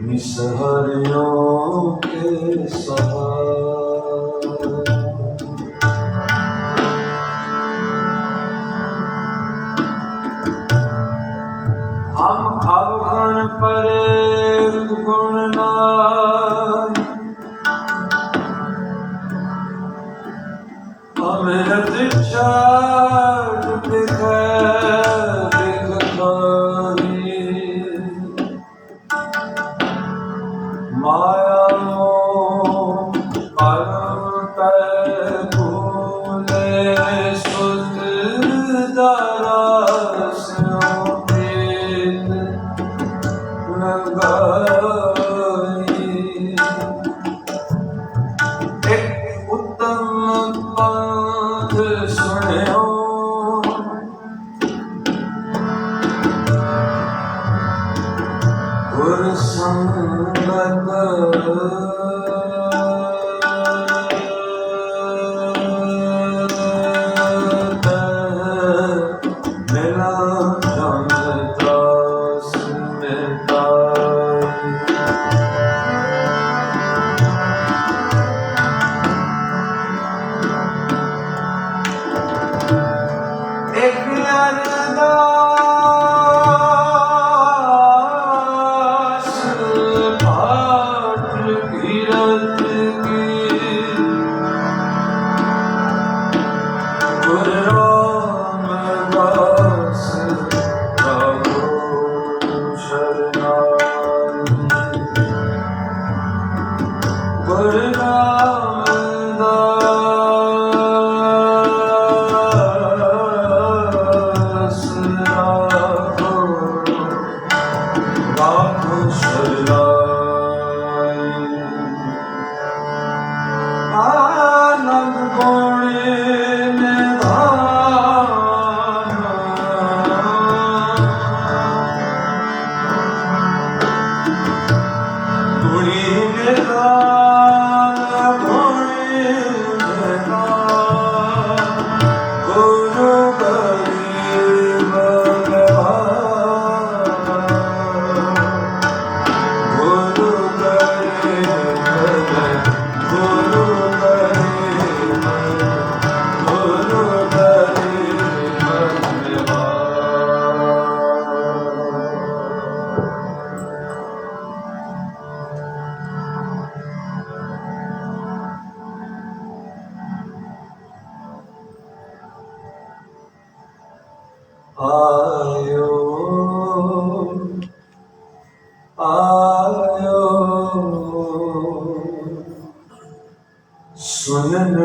निसहारियों के सहारे हम अवगुण परे गुण नाय अमृत छाट माया सुध दरस एक उत्तम पंथ सुन्यो गुर संगत मिला दास एक अरदास पाठ गिरत की गुरु रामदास प्रभु शरणाई गुरु आयो आयो सुनन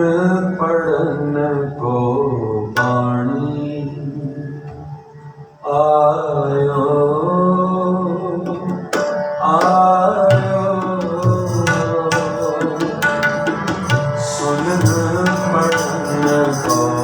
पढ़न को वाणी आयो आयो सुनन पढ़न को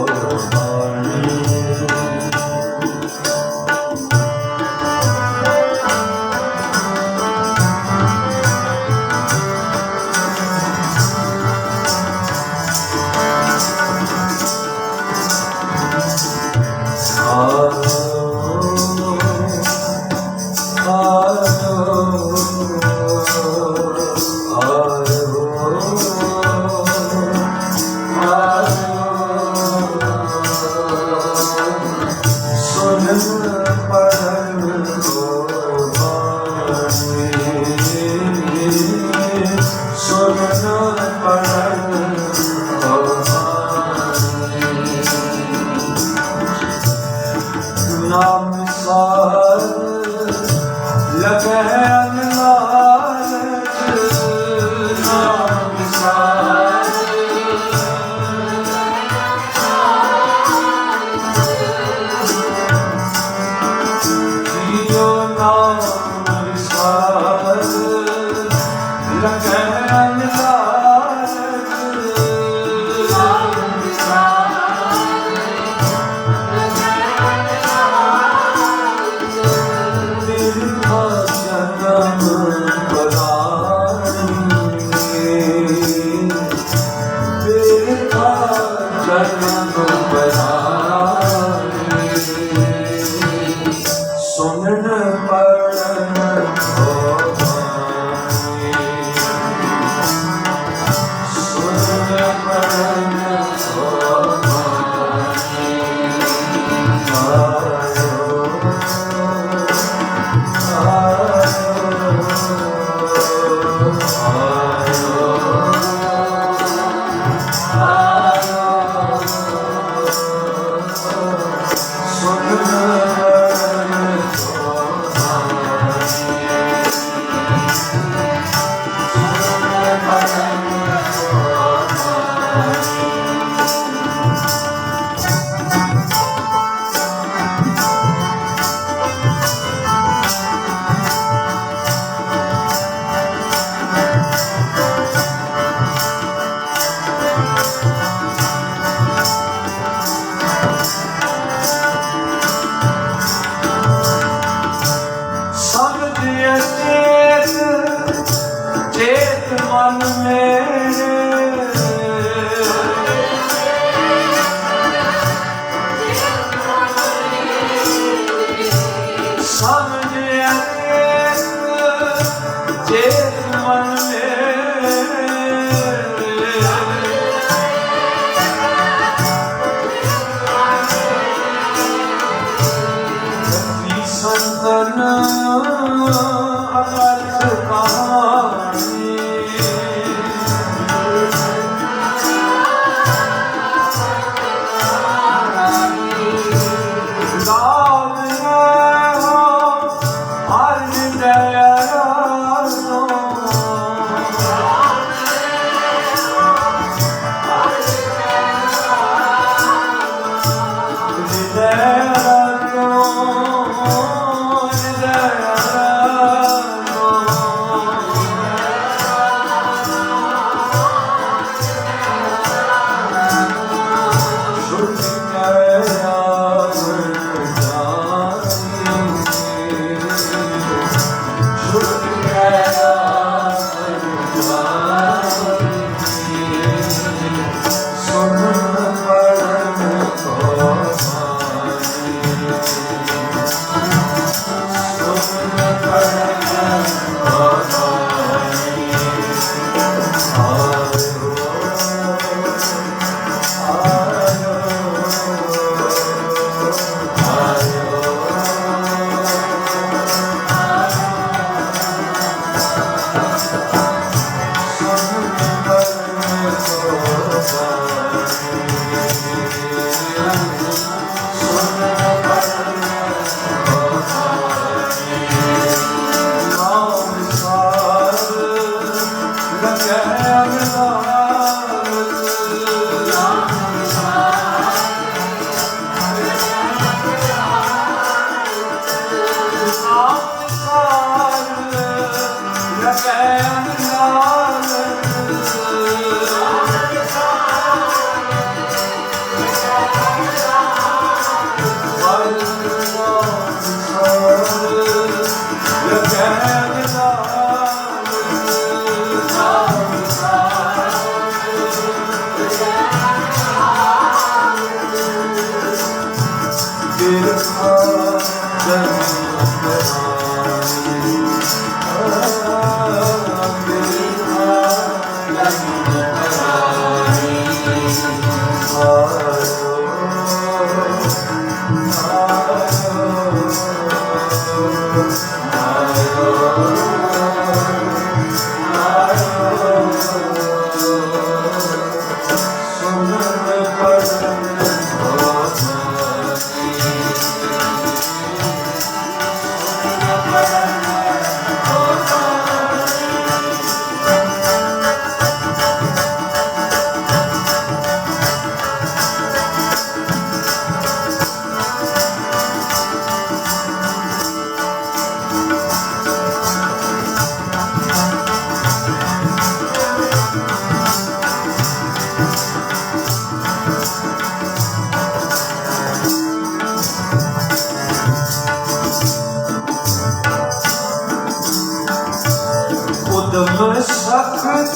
ਉਦਮ ਸਖਤ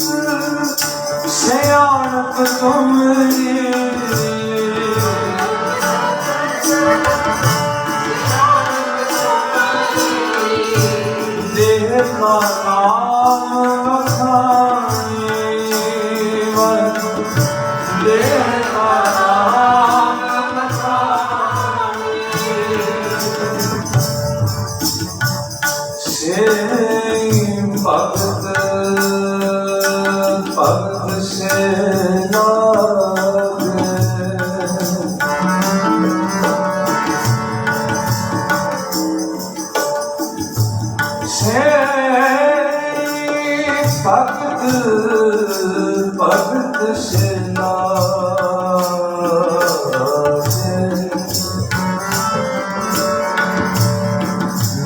ਸਿਆਣਪ ਤੁਮਰੀ ਦੇਹ ਕਾ ਨਾਮ ਵਖਾਣੀ ਦੇਹ ਕਾ ਨਾਮ ਵਖਾਣੀ ਸੇ ਭਗਤ ਭਗਤ ਸੇ ਲਾਗੇ ਸੇ ਭਗਤ ਭਗਤ ਸੇ ਲਾਗੇ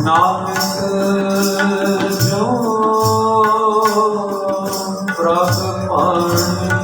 ਨਾਨਕ ਪ੍ਰਭ ਪਾਣੀ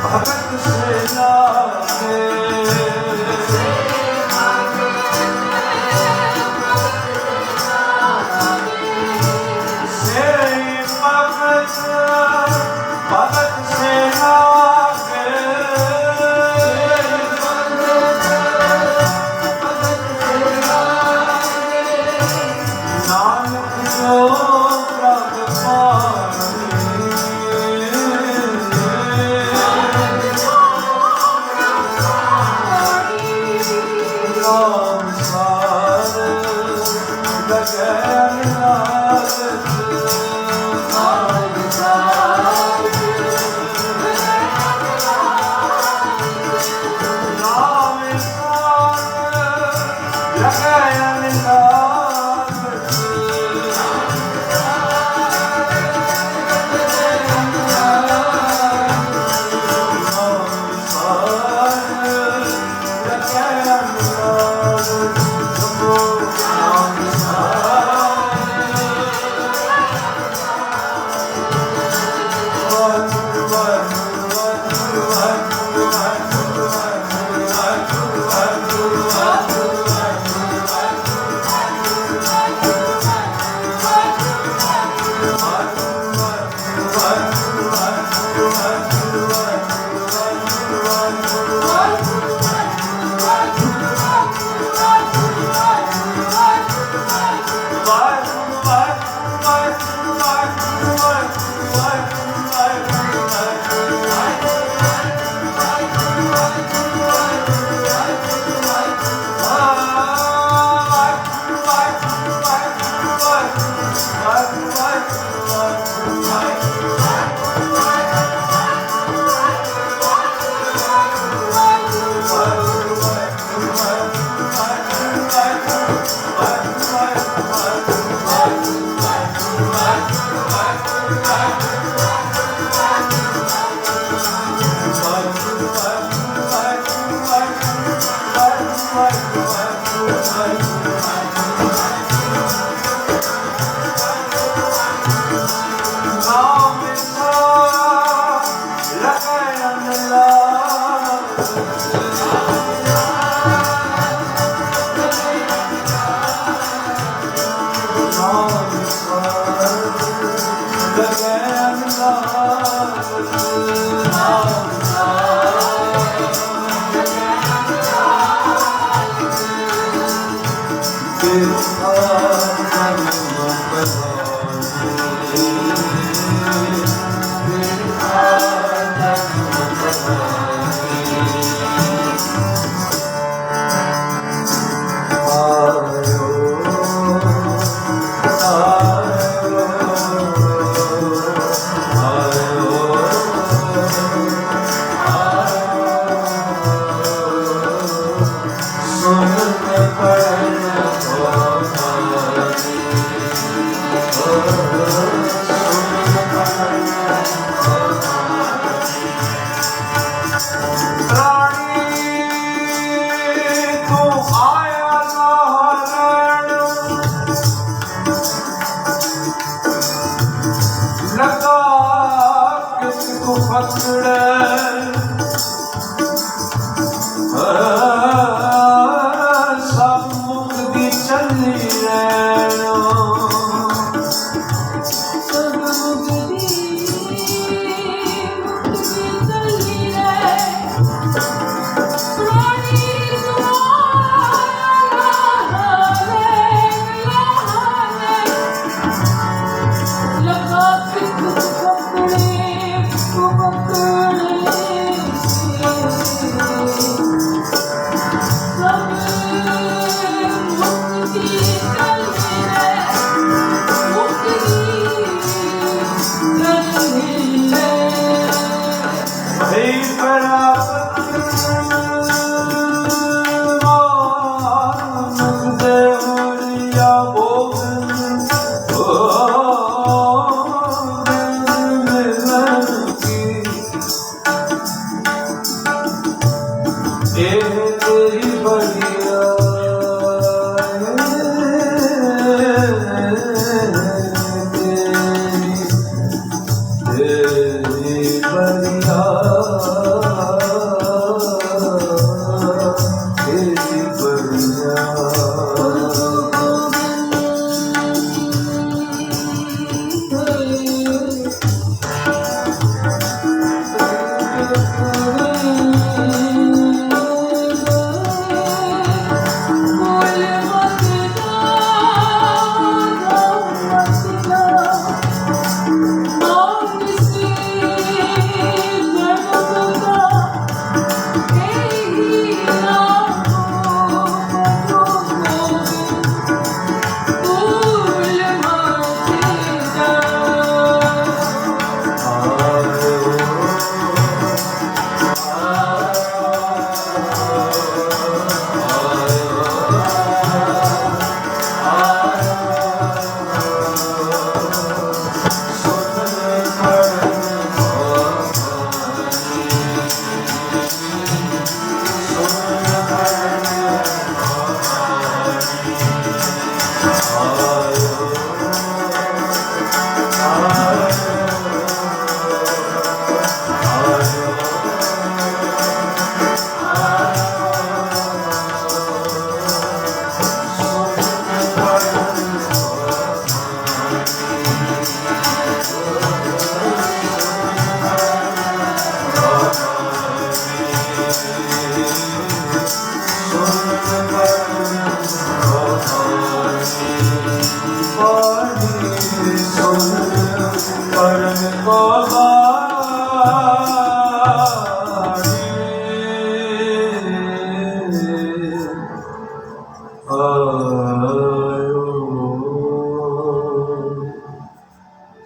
भगत से लागे से भगत भगत से लागे नानक जो प्रभ पानी Bye.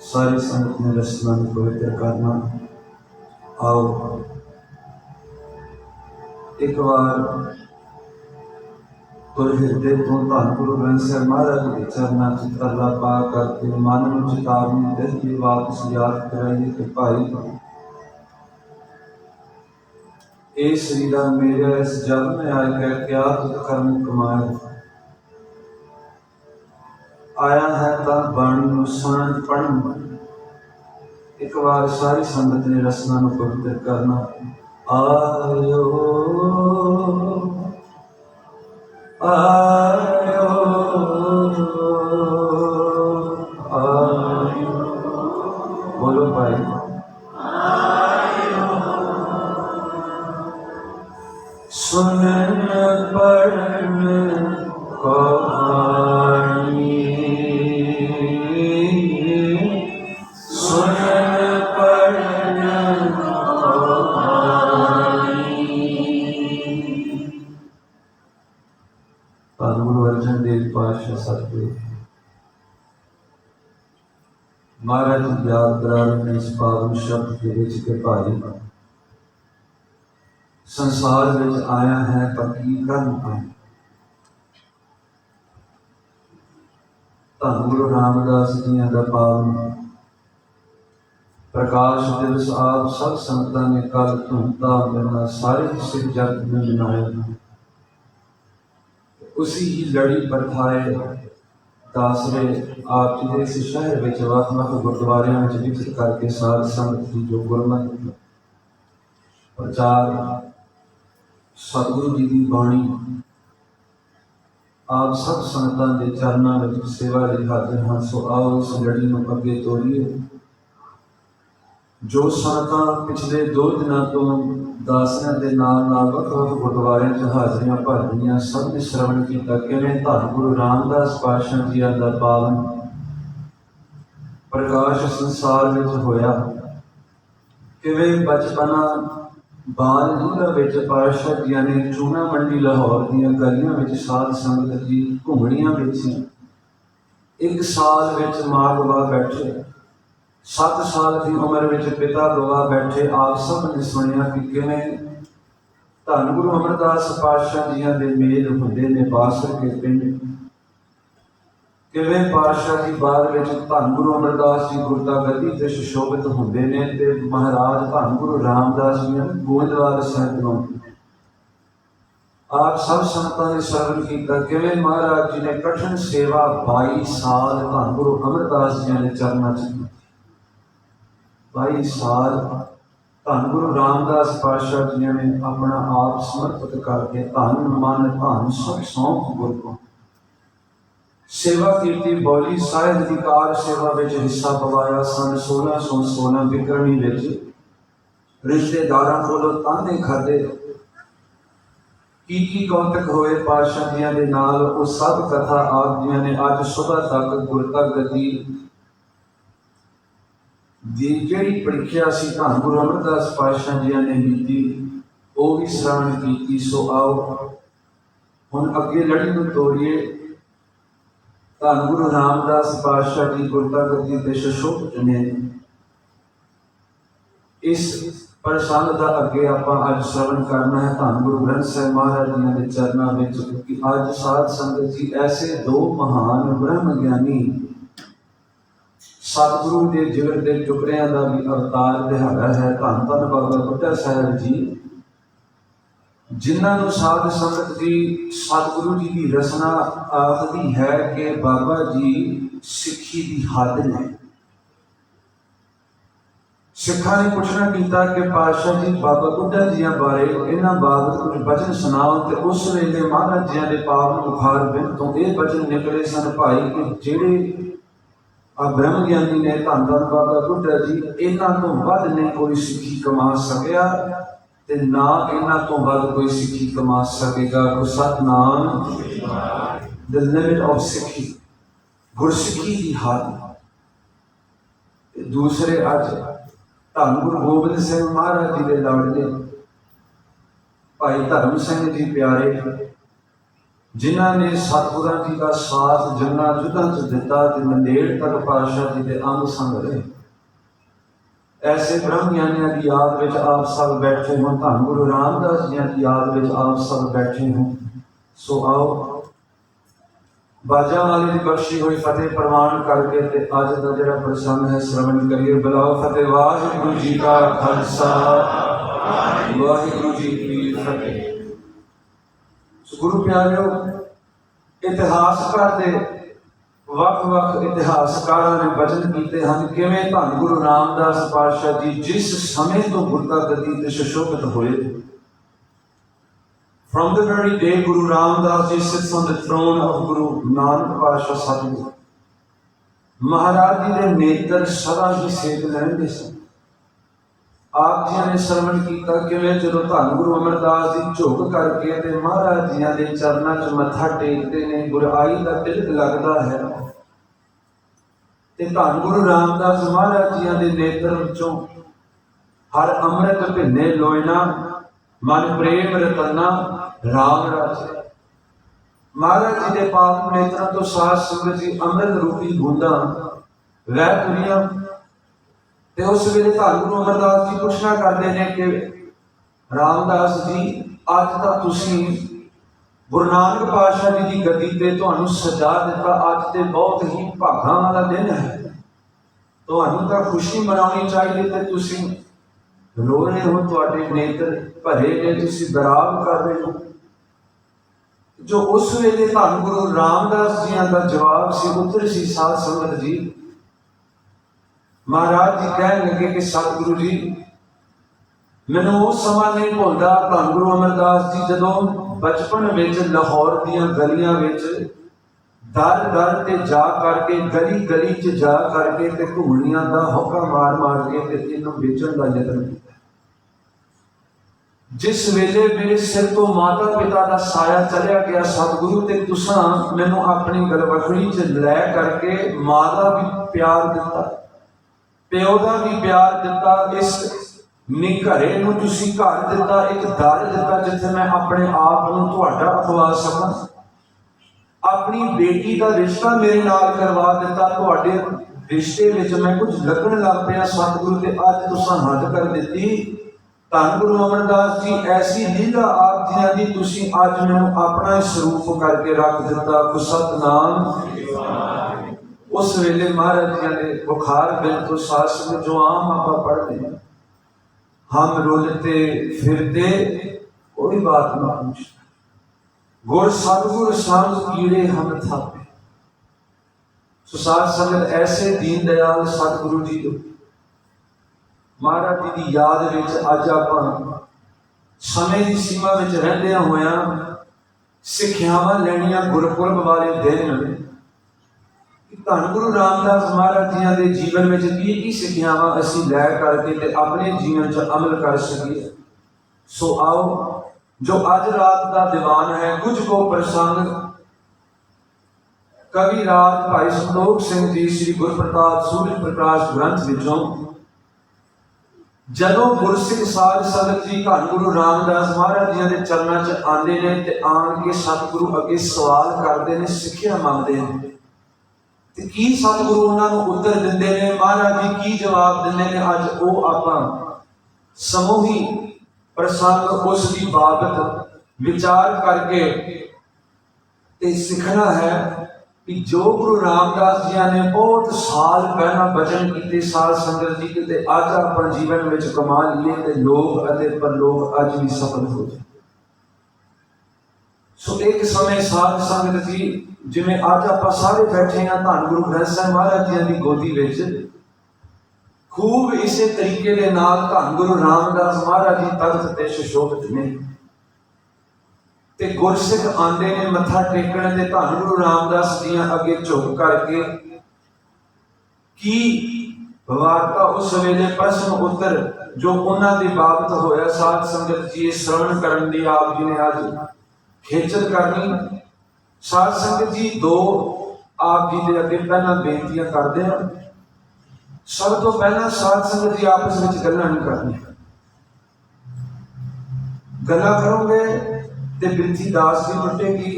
सारी संगत ने रचना पवित्र करना। आओ एक बार तुर हृदय तो धन गुरु ग्रंथ साहिब महाराज के चरणा च तरला पा करके मन में चेतावनी दिल की वापस याद कराइए कि भाई ये शरीरा मेरा इस जग में आए कह क्या तुझ कर्म कमाए आया है ता बाणी सुन पढ़। एक बार सारी संगत ने रसना को पवित्र करना। आयो आयो महाराज जी याद करा रहे हैं इस पावन शब्द के विच के भाई संसार विच आया है पर की करन आया। धन गुरु रामदास जी का पावन प्रकाश दिवस आप सब संगतां ने कल धूमधाम के नाल सारे सिख जगत में मनाया। उसी ही लड़ी प्रथाए दासरे आप जी इस शहर में वख-वख गुरुद्वारियां में विचर करके साध संगत की जो गुरमत प्रचार सतगुरु जी की बाणी आप सब संगतां के चरणों में सेवा ਲਈ हाजिर हैं। सो आओ इस लड़ी में अगे तोड़िए। जो संगतां पिछले 2 दिनों तो दासियां के नाल वख-वख गुरुद्वारियां च हाजरियां भरदियां सब ने श्रवण किया किवें धन गुरु रामदास पातशाह जी का पावन प्रकाश संसार में होया। किवें बचपना बाल लीला विच पातशाह जी ने चूना मंडी लाहौर दीयां गलियां विच साध संगत जी घुमड़ियां विच 1 साल विच मां गवा बैठे, 7 साल की उम्र विच पिता गवा बैठे। आप सब ने सुनिया कि किवें धन गुरु अमरदास पातशाह जी के मेल हुंदे ने बासर के पिंड। किवें पातशाह जी बाद विच धन गुरु अमरदास जी गुरता गद्दी ते सुशोभित हुंदे ने ते महाराज धन गुरु रामदास जी ने गोविंदवाल साहिब नूं आप सब संगतां ने श्रवण किया किवें महाराज जी ने कठिन सेवा 22 साल धन गुरु अमरदास जी ने चरनां च 22 साल धन गुरु रामदास पातशाह जी ने अपना आप समर्पित करके धन मन धन सब सौंप गुर को सेवा की। बौली साहिब की कार सेवा में हिस्सा पवाया। सन 1616 विक्रमी विच रिश्तेदारां कोलों ताने खाधे की कौतक होए पातशाह जी के नाल। वो सब कथा आप जी ने अज सुबह तक गुरता गद्दी दी जिहड़ी परीक्षा सी धन गुरु अमरदास पातशाह जी ने लीती वो भी श्रवण की। सो आओ हुण अगे लड़ी नूं तोड़िए। धन गुरु रामदास पातशाह जी गुरता गद्दी ते सुशोभित ने। इस प्रसंग का अगे आपां अज श्रवण करना है धन गुरु ग्रंथ साहिब महाराज जी के चरणों में। क्योंकि अज साध संगत जी ऐसे 2 महान ब्रह्म ज्ञानी सतगुरु के जिगर के टुकड़ियां का भी अवतार दिहाड़ा है। धन धन बाबा बुढ़ा साहिब जी जिन्होंने साध संगत जी सतगुरु जी की रचना आखदी है कि बाबा जी सिक्खी की हद ने। सिखा ने पूछना किया कि पातशाह जी बाबा बुढ़ा जी बारे इन्हों बाबत कुछ वचन सुनाओ। तो उस वेले महाराज जी के पावन मुखार बिन तो यह वचन निकले सन भाई कि जेड़े ब्रह्म ज्ञानी ने धन धन बाबा बुढ़ा जी इन्हों तो वध नहीं कोई सिक्खी कमा सकिया ते ना इन्हां तो वध कोई सिक्खी कमा सकेगा। सतनाम द लिमिट ऑफ सिक्खी गुरसिक्खी की हद। दूसरे अज धन गुरु गोबिंद सिंह महाराज जी के लाडले भाई धर्म सिंह जी प्यारे जिन्होंने सतगुरां जी का साथ जंगा युद्धां च दिता ते नंदेड़ तक पातशाह जी के अंग संग रहे। ऐसे ब्रह्म ज्ञानियों की याद में आप सब बैठे हो। धन गुरु रामदास जी की याद में आप सब बैठे हो। सो आओ बाजा वाले की बख्शी हुई फतेह प्रवान करके ते अज का जिहड़ा प्रसंग है श्रवण करिए। बुलाओ फतेह। वाहिगुरू जी का खालसा वाहिगुरू जी की फतेह। गुरु प्यारिओ इतिहासकार दे वख-वख इतिहासकारों ने वचन किए हैं किवें धन गुरु रामदास पातशाह जी जिस समय तो गुरता गद्दी ते सुशोभित होए। From the very day Guru Ramdas ji sits on the throne of Guru Nanak Pasha Satguru, महाराज जी के नेत्र सदा ही सेक लैंदे सन। आप जी ने श्रवण किया किवें जदों धन गुरु अमरदास जी झुक करके ते महाराज जी के चरणों च मत्था टेकते ने गुरआई का तिलक लगता है ते धन गुरु रामदास महाराज जी के नेत्र विचों हर अमृत भिन्ने लोयना मन प्रेम रतना राम राज। महाराज जी के पाक नेत्रों तो साध संगत जी अमृत रूपी बूंदा वह दुनिया ते उस वेले धन गुरु अमरदास जी पुछना करते हैं कि रामदास जी अज तक तुसी गुरु नानक पातशाह जी की गद्दी ते तुहानू सजा दिता, अज ते बहुत ही भागां वाला दिन है, तुहानू तां खुशी मनाउणी चाहिए ते तुसी रो रहे हो, तुहाडे नेत्र भरे ने, तुसी विराग कर रहे हो। जो उस वेले धन गुरु रामदास जी का जवाब सी उत्तर सी साध संगत जी। महाराज जी कह लगे कि सतगुरु जी मैनू वो समा नहीं भुलदा, धन गुरु अमरदास जी जदों बचपन विच लाहौर दीयां गलियां विच दर दर ते जा करके गली गली च जा करके ते घूमणियां दा होका मार मार के ते इन्हूं बेचण दा यतन कीता। जिस वेले मेरे सिर तो माता पिता का साया चलिया गया सतगुरु, ते तुसां मैनू अपनी गलवखड़ी च लै करके मां दा भी प्यार दिता, प्यो का भी प्यार दिता, इस घरे नूं तुसीं घर दिता, एक दर दिता जिथे मैं अपने आप नूं तुहाडा अखवा सकां। अपनी बेटी का रिश्ता मेरे नाल करवा दिता, तुहाडे रिश्ते विच मैं कुछ लगन लग पिया सतगुरु, ते अज तुसां हद कर दित्ती। धन गुरु अमरदास जी ऐसी लीला आप जिन्हां दी तुसीं अज मैनूं अपना स्वरूप करके रख दिता। सतनाम। उस वेले महाराज जी ने बुखार बिल तो शास्त्र जो आम आप पढ़ते हैं, हम रोलते फिरते कोई बात ना पूछ, गुर सतगुर संग कीड़े हम थापे। साध संगत ऐसे दीन दयाल सतगुरु जी को महाराज जी की याद विच अज आप समय की सीमा विच रहिंदियां होया सिक्ख्यावां लैणियां गुरपुरब वाले दिन धन गुरु रामदास महाराज जी के जीवन में की सिक्ख्यावां असीं लै करके ते अपने जीवन च अमल कर सकीए। सो आओ जो अज रात का दीवान है कुछ को प्रसंग कवि राज भाई संतोख सिंह जी श्री गुरु प्रताप सूरज प्रकाश ग्रंथ विचों जदों गुरसिख साध संगत जी धन गुरु रामदास महाराज जी के चरणों च आते हैं ते आन के सतगुरु अगे सवाल करते हैं, सिक्ख्या मंगते हैं, ते की सतगुरु उन्होंने उत्तर दिंदे ने, महाराज जी की जवाब दिंदे ने। अज वो आप समूही प्रसंग उसकी बाबत विचार करके ते सीखना है कि जो गुरु रामदास जी ने बहुत साल पहला वचन किए साध संगत जी के अज आप जीवन में कमा लिए ते लोग अते परलोक अज भी सफल हो जाए। सो एक समय साध संगत जी जिवें अज आप सारे बैठे हैं धन गुरु ग्रंथ साहिब महाराज जी की गोदी विच खूब इसे तरीके के नाल धन गुरु रामदास महाराज जी तख्त ते सुशोभित ने ते गुरसिख आंदे ने मत्था टेकण ते धन गुरु रामदास जी अगे झुक करके की वार्ता उस वेले प्रश्न उत्तर जो उन्होंने बाबत होया साध संगत जी श्रवण करन दी आप जी ने अज खेचल करनी। साध संगत जी दो आप जी के अगे पहला बेनतियां करते हैं। सब तो पहला साध संगत जी आपस में गल्लां नहीं करनी, गल्लां करोगे तो बिरथी दास भी टुटेगी।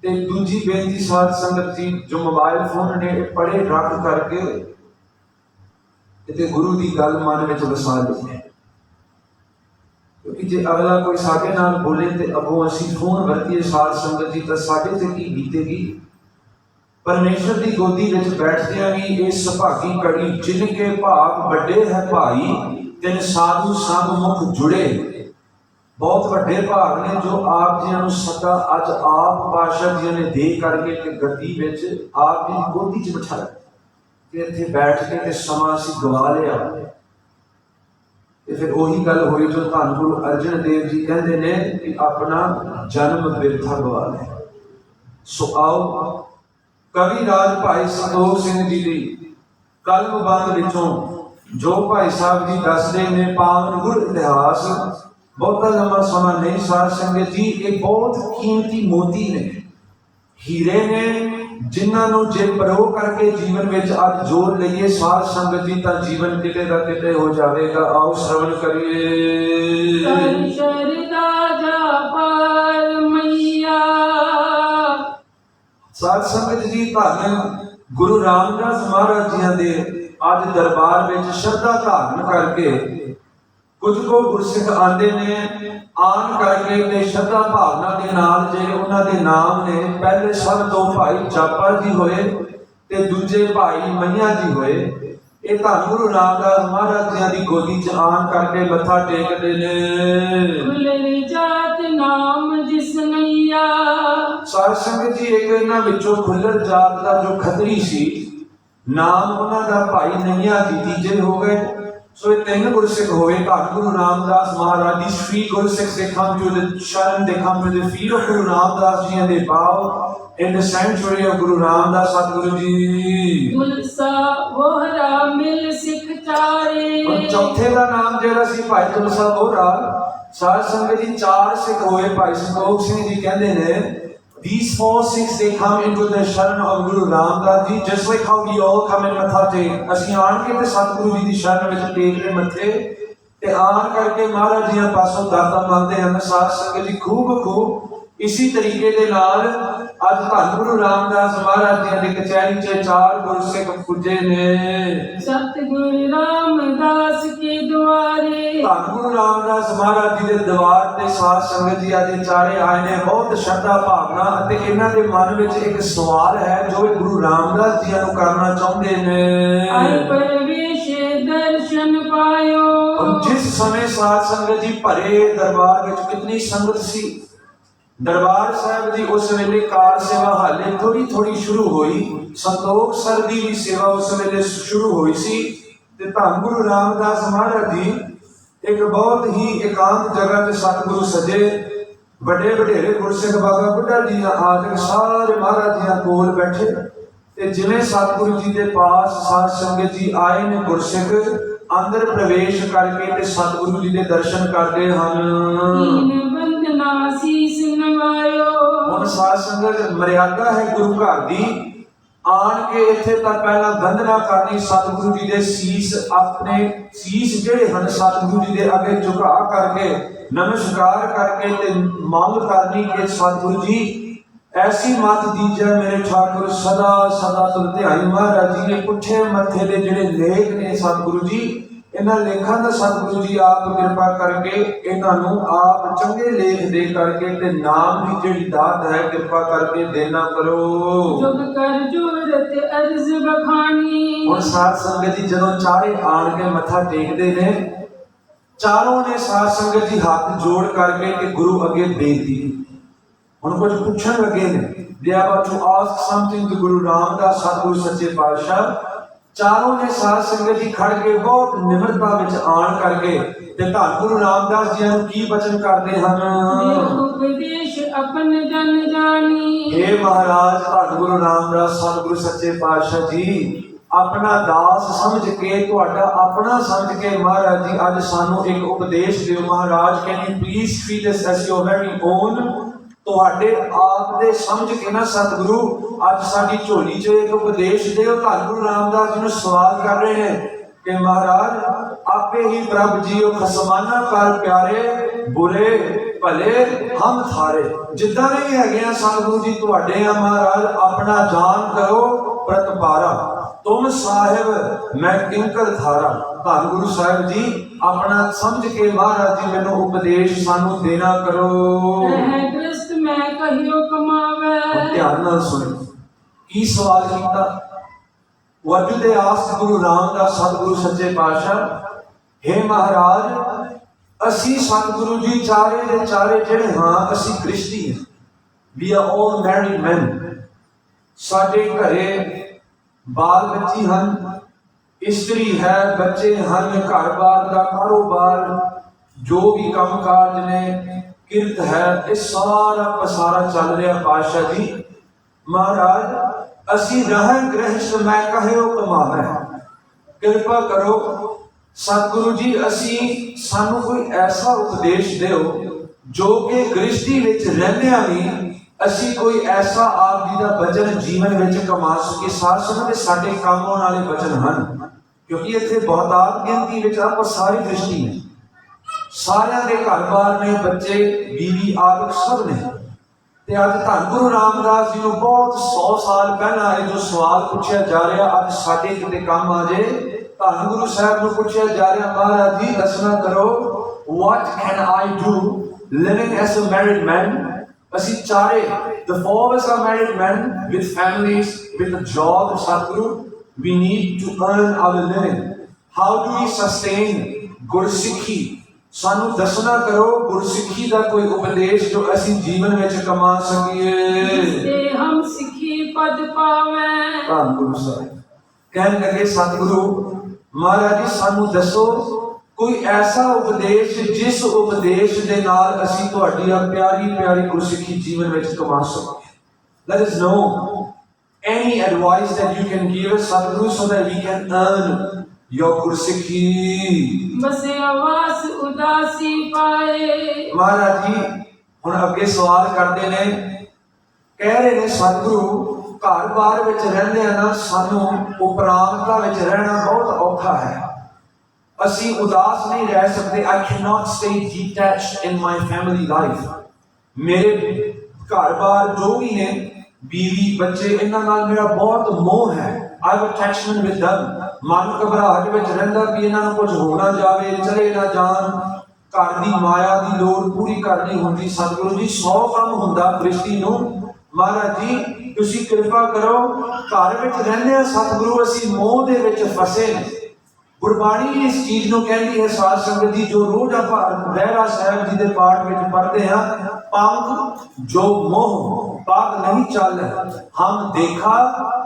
ते दूजी बेनती साध संगत जी जो मोबाइल फोन ने पढ़े रख करके ते गुरु की गल मन में वसा लेते, क्योंकि जे अगला कोई साडे नाल बोले तो अगों असीं फोन वरतीए साध संगत जी तो साडे ते की बीतेगी। परमेश्वर की गोदी में बैठदियां भी ये सुभागी कड़ी जिनके भाग बड़े है भाई तिन साधु संग मुख जुड़े। बहुत बड़े भाग ने जो आप जी सदा अज आप पातशाह जी ने दे करके गद्दी विच आप जी गोदी च बिठाया कि इत्थे बैठ के समा असीं गवा लिया। फिर वही गल हुई जो धन गुरु अर्जन देव जी कहते ने कि अपना जन्म बिरथा गवा लिया। सो आओ कवि राज भाई संतोख सिंह जी की कलमबंद विचों जो भाई साहब जी दसदे ने पावन गुर इतिहास बहुत लंबा समा नहीं साध संगत जी, ये बहुत कीमती मोती ने, हीरे ने, जिन्होंने जे परो करके जीवन में अज जोड़ लीए साध संगत जी तो जीवन किते दा किते हो जाएगा। आओ श्रवण करिए। साध संगत जी धन ਗੁਰੂ ਰਾਮਦਾਸ ਮਹਾਰਾਜ ਜੀਆਂ ਦੇ ਅੱਜ ਦਰਬਾਰ ਵਿੱਚ ਸ਼ਰਧਾ ਧਾਰਨ ਕਰਕੇ ਕੁਝ ਕੋ ਗੁਰਸਿੱਖ ਆਂਦੇ ਨੇ, ਆਣ ਕਰਕੇ ਤੇ ਸ਼ਰਧਾ ਭਾਵਨਾ ਦੇ ਨਾਲ ਜਿਹੜੇ ਉਹਨਾਂ ਦੇ ਨਾਮ ਨੇ, ਪਹਿਲੇ ਸਭ ਤੋਂ ਭਾਈ ਜਾਪਾ ਜੀ ਹੋਏ ਤੇ ਦੂਜੇ ਭਾਈ ਮਈਆ ਜੀ ਹੋਏ। ਇਹ ਧੰਨ ਗੁਰੂ ਰਾਮਦਾਸ ਮਹਾਰਾਜ ਜੀਆਂ ਦੀ ਗੋਦੀ 'ਚ ਆਣ ਕਰਕੇ ਮੱਥਾ ਟੇਕਦੇ ਨੇ। ਖੁੱਲ੍ਹੀ ਜਾਤ ਨਾਮ ਜਿਸ ਨਈਆ। ਸਾਧ ਸੰਗਤ ਜੀ, ਇੱਕ ਇਹਨਾਂ ਵਿੱਚੋਂ ਖੁੱਲਰ ਜਾਤ ਦਾ ਜੋ ਖੱਤਰੀ ਸੀ, ਨਾਮ ਉਹਨਾਂ ਦਾ ਭਾਈ ਨਈਆ ਜੀ ਤੀਜੇ ਹੋ ਗਏ। ਸੋ ਇਹ ਤਿੰਨ ਗੁਰਸਿੱਖ ਹੋਏ। ਧੰਨ ਗੁਰੂ ਰਾਮਦਾਸ ਮਹਾਰਾਜ ਦੀ three ਗੁਰਸਿੱਖ they come to the Sharan, they come to the feet of Guru Ramdas ji and they bow in the sanctuary of Guru Ramdas Satguru ji। Tulsa Vohra ਮਿਲ ਸਿੱਖ ਚਾਰੇ। और चौथे का नाम ਜਿਹੜਾ ਸੀ ਭਾਈ ਤੁਲਸਾ ਬੋਹਰਾ। ਸਾਧ ਸੰਗਤ ਜੀ, ਚਾਰ ਸਿੱਖ ਹੋਏ। ਭਾਈ ਸੰਤੋਖ ਸਿੰਘ ਜੀ ਕਹਿੰਦੇ ਨੇ these four Sikhs they come into the Sharan of Guru Ramdas ji just like how we all come in matha ਟੇਕ। ਅਸੀਂ ਆਣ ਕੇ ਤੇ ਸਤਿਗੁਰੂ ਜੀ ਦੀ ਸ਼ਰਨ ਵਿੱਚ ਟੇਕਦੇ ਮੱਥੇ ਤੇ ਆਣ ਕਰਕੇ ਮਹਾਰਾਜ ਜੀ ਪਾਸੋਂ ਦਾਤਾ ਮੰਗਦੇ ਹਨ। ਸਾਧ ਸੰਗਤ ਜੀ, ਖੂਬ ਇसी ਤਰੀਕੇ ਦੇ ਨਾਲ ਅੱਜ ਧੰਨ ਗੁਰੂ ਰਾਮਦਾਸ ਮਹਾਰਾਜ ਜੀ ਦੀ ਕਚਹਿਰੀ 'ਚ ਚਾਰ ਗੁਰਸਿੱਖ ਪੁੱਜੇ ਨੇ। ਸਤਿਗੁਰੂ ਰਾਮਦਾਸ ਕੇ ਦੁਆਰੇ। ਧੰਨ ਗੁਰੂ ਰਾਮਦਾਸ ਮਹਾਰਾਜ ਜੀ ਦੇ ਦਰਬਾਰ ਤੇ ਸਾਧ ਸੰਗਤ ਜੀ ਅੱਜ ਚਾਰੇ ਆਏ ਨੇ। ਬਹੁਤ ਸ਼ਰਧਾ ਭਾਵਨਾ ਅਤੇ ਇਹਨਾਂ ਦੇ ਮਨ ਵਿੱਚ ਇੱਕ ਸਵਾਲ ਹੈ ਜੋ ਇਹ ਗੁਰੂ ਰਾਮਦਾਸ ਜੀ ਨੂੰ ਕਰਨਾ ਚਾਹੁੰਦੇ ਨੇ। ਆਏ ਪਰਵੇਸ਼ ਦਰਸ਼ਨ ਪਾਇਓ। ਜਿਸ ਸਮੇਂ ਸਾਧ ਸੰਗਤ ਜੀ ਭਰੇ ਦਰਬਾਰ ਵਿੱਚ ਕਿੰਨੀ ਸੰਗਤ ਸੀ। ਦਰਬਾਰ ਸਾਹਿਬ ਦੀ ਉਸ ਵੇਲੇ ਕਾਰ ਸੇਵਾ ਹਾਲੇ ਥੋੜੀ ਸ਼ੁਰੂ ਹੋਈ। ਸੰਤੋਖ ਸਰ ਦੀ ਵੀ ਸੇਵਾ ਉਸ ਵੇਲੇ ਸ਼ੁਰੂ ਹੋਈ ਸੀ ਤੇ ਧੰਨ ਗੁਰੂ ਰਾਮਦਾਸ ਮਹਾਰਾਜ ਜੀ ਇੱਕ ਬਹੁਤ ਹੀ ਇਕਾਂਤ ਜਗ੍ਹਾ ਤੇ ਸਤਿਗੁਰੂ ਸਜੇ। ਵੱਡੇ ਵਡੇਰੇ ਗੁਰਸਿੱਖ ਬਾਬਾ ਬੁੱਢਾ ਜੀ ਆਦਿ ਸਾਰੇ ਮਹਾਰਾਜ ਜੀ ਕੋਲ ਬੈਠੇ ਤੇ ਜਿਵੇਂ ਸਤਿਗੁਰੂ ਜੀ ਦੇ ਪਾਸ ਸਾਧ ਸੰਗਤ ਜੀ ਆਏ ਨੇ ਗੁਰਸਿੱਖ ਅੰਦਰ ਪ੍ਰਵੇਸ਼ ਕਰਕੇ ਤੇ ਸਤਿਗੁਰੂ ਜੀ ਦੇ ਦਰਸ਼ਨ ਕਰਦੇ ਹਨ। ਸੀਸ ਨਵਾਇਓ। ਹੁਣ ਸਾਧ ਸੰਗਤ, ਮਰਿਆਦਾ ਹੈ ਗੁਰੂ ਘਰ ਦੀ। ਆਣ ਕੇ ਇੱਥੇ ਤਾਂ ਪਹਿਲਾਂ ਵੰਦਨਾ ਕਰਨੀ ਸਤਿਗੁਰੂ ਜੀ ਦੇ ਸੀਸ, ਆਪਣੇ ਸੀਸ ਜਿਹੜੇ ਹਨ ਸਤਿਗੁਰੂ ਜੀ ਦੇ ਅੱਗੇ ਝੁਕਾ ਕਰਕੇ ਨਮਸਕਾਰ ਕਰਕੇ ਤੇ ਮੰਗ ਕਰਨੀ ਕਿ ਸਤਿਗੁਰੂ ਜੀ ਐਸੀ ਮੱਤ ਦੀਜੈ ਮੇਰੇ ਠਾਕੁਰ ਸਦਾ ਸਦਾ ਤੁਰ ਧਿਆਈ। ਮਹਾਰਾਜ ਜੀ ਨੇ ਪੁੱਠੇ ਮੱਥੇ ਦੇ ਜਿਹੜੇ ਲੇਖ ਨੇ ਸਤਿਗੁਰੂ ਜੀ, ਇਹਨਾਂ ਲੇਖਾਂ ਦਾ ਸਤਿਗੁਰੂ ਜੀ ਆਪ ਕਿਰਪਾ ਕਰਕੇ ਇਹਨਾਂ ਨੂੰ ਆਪ ਚੰਗੇ ਲੇਖ ਦੇ ਕਰਕੇ ਤੇ ਨਾਮ ਦੀ ਜਿਹੜੀ ਦਾਤ ਹੈ ਕਿਰਪਾ ਕਰਕੇ ਦੇਣਾ ਕਰੋ। ਜੁਗ ਕਰ ਜੁਰਤ ਅਰਜ਼ ਬਖਾਨੀ। ਹੁਣ ਸਾਧ ਸੰਗਤ ਜੀ ਜਦੋਂ ਚਾਰੇ ਆਣ ਕੇ ਮੱਥਾ ਟੇਕਦੇ ਨੇ, ਚਾਰੋਂ ਨੇ ਸਾਧ ਸੰਗਤ ਜੀ ਹੱਥ ਜੋੜ ਕਰਕੇ ਤੇ ਗੁਰੂ ਅੱਗੇ ਬੇਨਤੀ। ਹੁਣ ਕੁਝ ਪੁੱਛਣ ਲੱਗੇ ਨੇ। they are about to ask something to Guru Ramdas ਸਤਿਗੁਰੂ ਸੱਚੇ ਪਾਤਸ਼ਾਹ। ਚਾਰੋਂ ਨੇ ਸਾਧ ਸੰਗਤ ਜੀ ਖੜ ਕੇ ਬਹੁਤ ਨਿਮਰਤਾ ਵਿੱਚ ਆਣ ਕਰਕੇ ਤੇ ਧੰਨ ਗੁਰੂ ਰਾਮਦਾਸ ਜੀ ਨੂੰ ਕੀ ਬਚਨ ਕਰਦੇ ਹਨ। ਉਪਦੇਸ਼ ਆਪਨ ਜਨ ਜਾਣੀ। हे ਮਹਾਰਾਜ, ਧੰਨ ਗੁਰੂ ਰਾਮਦਾਸ ਸਤਿਗੁਰੂ ਸੱਚੇ ਪਾਤਸ਼ਾਹ ਜੀ ਆਪਣਾ ਦਾਸ ਸਮਝ ਕੇ, ਤੁਹਾਡਾ ਆਪਣਾ ਸਮਝ ਕੇ ਮਹਾਰਾਜ ਜੀ ਅੱਜ ਸਾਨੂੰ ਇੱਕ ਉਪਦੇਸ਼ ਦਿਓ। Maharaj, can you please treat us as your very own। ਤੁਹਾਡੇ ਆਪ ਦੇ ਸਮਝ ਕੇ ਨਾ ਸਤਿਗੁਰੂ ਅੱਜ ਸਾਡੀ ਝੋਲੀ 'ਚ ਇੱਕ ਉਪਦੇਸ਼ ਦਿਓ। ਧੰਨ ਗੁਰੂ ਰਾਮਦਾਸ ਜੀ ਨੂੰ ਸਵਾਲ ਕਰ ਰਹੇ ਨੇ ਕਿ ਮਹਾਰਾਜ ਆਪੇ ਹੀ ਪ੍ਰਭ ਜੀਓ ਖਸਮਾਨਾ ਕਰ ਪਿਆਰੇ, ਬੁਰੇ ਭਲੇ ਹਮ ਥਾਰੇ। ਜਿੱਦਾਂ ਦੇ ਹੈਗੇ ਆ ਸਤਿਗੁਰੂ ਜੀ ਤੁਹਾਡੇ ਆ ਮਹਾਰਾਜ, ਆਪਣਾ ਜਾਨ ਕਰੋ ਪ੍ਰਤਪਾਰਾ, ਤੁਮ ਸਾਹਿਬ ਮੈਂ ਕਿੰਕਰ ਥਾਰਾ। ਧੰਨ ਗੁਰੂ ਸਾਹਿਬ ਜੀ ਆਪਣਾ ਸਮਝ ਕੇ ਮਹਾਰਾਜ ਜੀ ਮੈਨੂੰ ਉਪਦੇਸ਼ ਸਾਨੂੰ ਦੇਣਾ ਕਰੋ। ਮੈਂ ਕਹਿਓ ਕਮਾਵੇ। ਧਿਆਨ ਨਾਲ ਸੁਣੋ ਕੀ ਸਵਾਲ ਕੀਤਾ। What did they ask Guru Ramdas ਸਤਿਗੁਰੂ ਸੱਚੇ ਪਾਤਸ਼ਾਹ? हे ਮਹਾਰਾਜ, ਅਸੀਂ ਸਤਿਗੁਰੂ ਜੀ ਚਾਰੇ ਦੇ ਚਾਰੇ ਜਿਹੜੇ ਹਾਂ ਅਸੀਂ ਗ੍ਰਸਤੀ ਹਾਂ। We are all married men। ਸਾਡੇ ਘਰੇ ਬਾਲ ਬੱਚੀ ਹਨ, ਇਸਤਰੀ ਹੈ, ਬੱਚੇ ਹਨ, ਘਰ-ਬਾਰ ਦਾ ਕਾਰੋਬਾਰ, ਜੋ ਵੀ ਕੰਮ ਕਾਜ ਨੇ, ਕਿਰਤ ਹੈ, ਇਹ ਸਾਰਾ ਪਸਾਰਾ ਚੱਲ ਰਿਹਾ ਪਾਤਸ਼ਾਹ ਜੀ। ਮਹਾਰਾਜ, ਅਸੀਂ ਰਹਿ ਗ੍ਰਹਿਸਤ ਮੈਂ ਕਹਿਓ ਕਮਾਵੇ। ਕਿਰਪਾ ਕਰੋ ਸਤਿਗੁਰੂ ਜੀ, ਸਾਨੂੰ ਕੋਈ ਐਸਾ ਉਪਦੇਸ਼ ਦਿਓ ਜੋ ਕਿ ਗ੍ਰਸਤੀ ਵਿੱਚ ਰਹਿੰਦਿਆਂ ਵੀ ਅਸੀਂ ਕੋਈ ਐਸਾ ਆਪ ਜੀ ਦਾ ਬਚਨ ਜੀਵਨ ਵਿੱਚ ਕਮਾ ਸਕੀਏ। ਸਾਧ ਸੰਗਤ ਸਾਡੇ ਕੰਮ ਆਉਣ ਵਾਲੇ ਬਚਨ ਹਨ, ਕਿਉਂਕਿ ਇੱਥੇ ਬਹੁਤਾਤ ਗਿਣਤੀ ਵਿੱਚ ਆਪਾਂ ਸਾਰੀ ਗ੍ਰਸਤੀ ਹੈ, ਸਾਰਿਆਂ ਦੇ ਘਰ-ਬਾਰ ਨੇ, ਬੱਚੇ ਬੀਵੀ ਆਦਿ ਸਭ ਨੇ ਤੇ ਅੱਜ ਧੰਨ ਗੁਰੂ ਰਾਮਦਾਸ ਜੀ ਨੂੰ ਬਹੁਤ 100 ਸਾਲ ਪਹਿਲਾਂ ਇਹ ਜੋ ਸਵਾਲ ਪੁੱਛਿਆ ਜਾ ਰਿਹਾ ਅੱਜ ਸਾਡੇ ਕਿਤੇ ਕੰਮ ਆ ਜੇ। ਧੰਨ ਗੁਰੂ ਸਾਹਿਬ ਨੂੰ ਪੁੱਛਿਆ ਜਾ ਰਿਹਾ, ਮਹਾਰਾਜ ਜੀ ਦੱਸਣਾ ਕਰੋ, what can I do living as a married man? ਅਸੀਂ ਚਾਰੇ, the four of us are married men with families, with a job, Sadhguru. We need to earn our living. How do we sustain Gursikhi? ਸਾਨੂੰ ਦੱਸਣਾ ਕਰੋ ਗੁਰਸਿੱਖੀ ਦਾ ਕੋਈ ਉਪਦੇਸ਼ ਜੋ ਅਸੀਂ ਜੀਵਨ ਵਿੱਚ ਕਮਾ ਸਕੀਏ। ਤੇ ਹਮ ਸਿੱਖੀ ਪਦ ਪਾਵੇਂ। ਧੰਨ ਗੁਰੂ ਸਾਹਿਬ ਕਹਿਣ ਲੱਗੇ, ਸਤਿਗੁਰੂ ਮਹਾਰਾਜ ਜੀ ਸਾਨੂੰ ਦੱਸੋ ਕੋਈ ਐਸਾ ਉਪਦੇਸ਼ ਜਿਸ ਉਪਦੇਸ਼ ਦੇ ਨਾਲ ਅਸੀਂ ਤੁਹਾਡੀ ਆ ਪਿਆਰੀ ਪਿਆਰੀ ਗੁਰਸਿੱਖੀ ਜੀਵਨ ਵਿੱਚ ਕਮਾ ਸਕੀਏ। Let us know any advice that you can give us, Sadhguru, so that we can earn your Gursikhi. ਬਸੇ ਆਵਾਸ ਉਦਾਸੀ ਪਾਏ। ਮਹਾਰਾਜ ਜੀ ਹੁਣ ਅੱਗੇ ਸਵਾਲ ਕਰਦੇ ਨੇ, ਕਹਿ ਰਹੇ ਨੇ ਸਤਿਗੁਰੂ ਘਰ-ਬਾਰ ਵਿੱਚ ਰਹਿੰਦੇ ਆ ਨਾ, ਸਾਨੂੰ ਉਪਰਾਮਤਾ ਵਿੱਚ ਰਹਿਣਾ ਬਹੁਤ ਔਖਾ ਹੈ, ਅਸੀਂ ਉਦਾਸ ਨਹੀਂ ਰਹਿ ਸਕਦੇ। I cannot stay detached in my family life. ਮੇਰੇ ਘਰ-ਬਾਰ ਜੋ ਵੀ ਨੇ, ਬੀਵੀ ਬੱਚੇ, ਇਹਨਾਂ ਨਾਲ ਮੇਰਾ ਬਹੁਤ ਮੋਹ ਹੈ। I have attachment with them. ਮਨ ਘਬਰਾਹਟ ਵਿੱਚ ਰਹਿੰਦਾ ਵੀ ਇਹਨਾਂ ਨੂੰ ਕੁਝ ਹੋ ਨਾ ਜਾਵੇ, ਚਲੇ ਨਾ ਜਾਣ। ਘਰ ਦੀ ਮਾਇਆ ਦੀ ਲੋੜ ਪੂਰੀ ਕਰਨੀ ਹੁੰਦੀ। ਸਤਿਗੁਰੂ ਜੀ 100 ਕੰਮ ਹੁੰਦਾ ਪ੍ਰਿਸ਼ਤੀ ਨੂੰ। ਮਹਾਰਾਜ ਜੀ ਤੁਸੀਂ ਕਿਰਪਾ ਕਰੋ, ਘਰ ਵਿੱਚ ਰਹਿੰਦੇ ਆ ਸਤਿਗੁਰੂ, ਅਸੀਂ ਮੋਹ ਦੇ ਵਿੱਚ ਫਸੇ ਨੇ। ਗੁਰਬਾਣੀ ਇਸ ਚੀਜ਼ ਨੂੰ ਕਹਿੰਦੀ ਹੈ ਸਾਧ ਸੰਗਤ ਜੀ, ਜੋ ਰੋਜ਼ ਆਪਾਂ ਰਹਿਰਾ ਸਾਹਿਬ ਜੀ ਦੇ ਪਾਠ ਵਿੱਚ ਪੜ੍ਹਦੇ ਹਾਂ, ਪੰਖ ਜੋ ਮੋਹ ਪਾਗ ਨਹੀਂ ਚੱਲ ਹਮ ਦੇਖਾ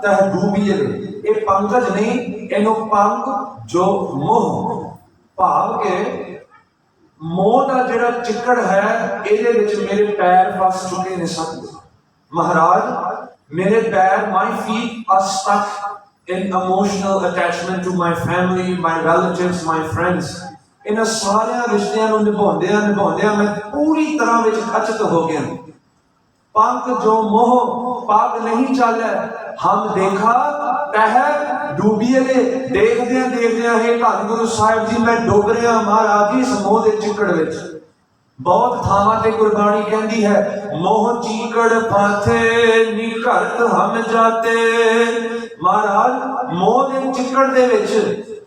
ਤਹ ਡੂਬੀਏ। ਇਹ ਪੰਕਜ ਨਹੀਂ, ਇਹਨੂੰ ਪੰਖ ਜੋ ਮੋਹ ਭਾਵ ਕੇ ਮੋਹ ਦਾ ਜਿਹੜਾ ਚਿੱਕੜ ਹੈ ਇਹਦੇ ਵਿੱਚ ਮੇਰੇ ਪੈਰ ਫਸ ਚੁੱਕੇ ਨੇ। ਸਤਿਗੁਰੂ ਮਹਾਰਾਜ ਮੇਰੇ ਪੈਰ, my feet are stuck in emotional attachment to my family, my relatives, my friends. ਇਹਨਾਂ ਸਾਰਿਆਂ ਰਿਸ਼ਤਿਆਂ ਨੂੰ ਨਿਭਾਉਂਦਿਆਂ ਮੈਂ ਪੂਰੀ ਤਰ੍ਹਾਂ ਵਿੱਚ ਖਚਿਤ ਹੋ ਗਿਆ। ਪੰਖ ਜੋ ਮੋਹ ਪਾਗ ਨਹੀਂ ਚੱਲੇ ਹਮ ਦੇਖਾ ਤਹ ਡੂਬੀਏ। ਦੇਖਦਿਆਂ ਹੈ ਧੰਨ ਗੁਰੂ ਸਾਹਿਬ ਜੀ ਮੈਂ ਡੁੱਬ ਰਿਹਾ ਮਹਾਰਾਜ ਜੀ ਇਸ ਮੋਹ ਦੇ ਚਿੱਕੜ ਵਿੱਚ। ਬਹੁਤ ਥਾਵਾਂ ਤੇ ਗੁਰਬਾਣੀ ਕਹਿੰਦੀ ਹੈ, ਮੋਹ ਚੀਕੜ ਫਾਥੇ ਨਿਕਰਤ ਹਮ ਜਾਤੇ। ਮਹਾਰਾਜ ਮੋਹ ਦੇ ਚਿੱਕੜ ਦੇ ਵਿੱਚ,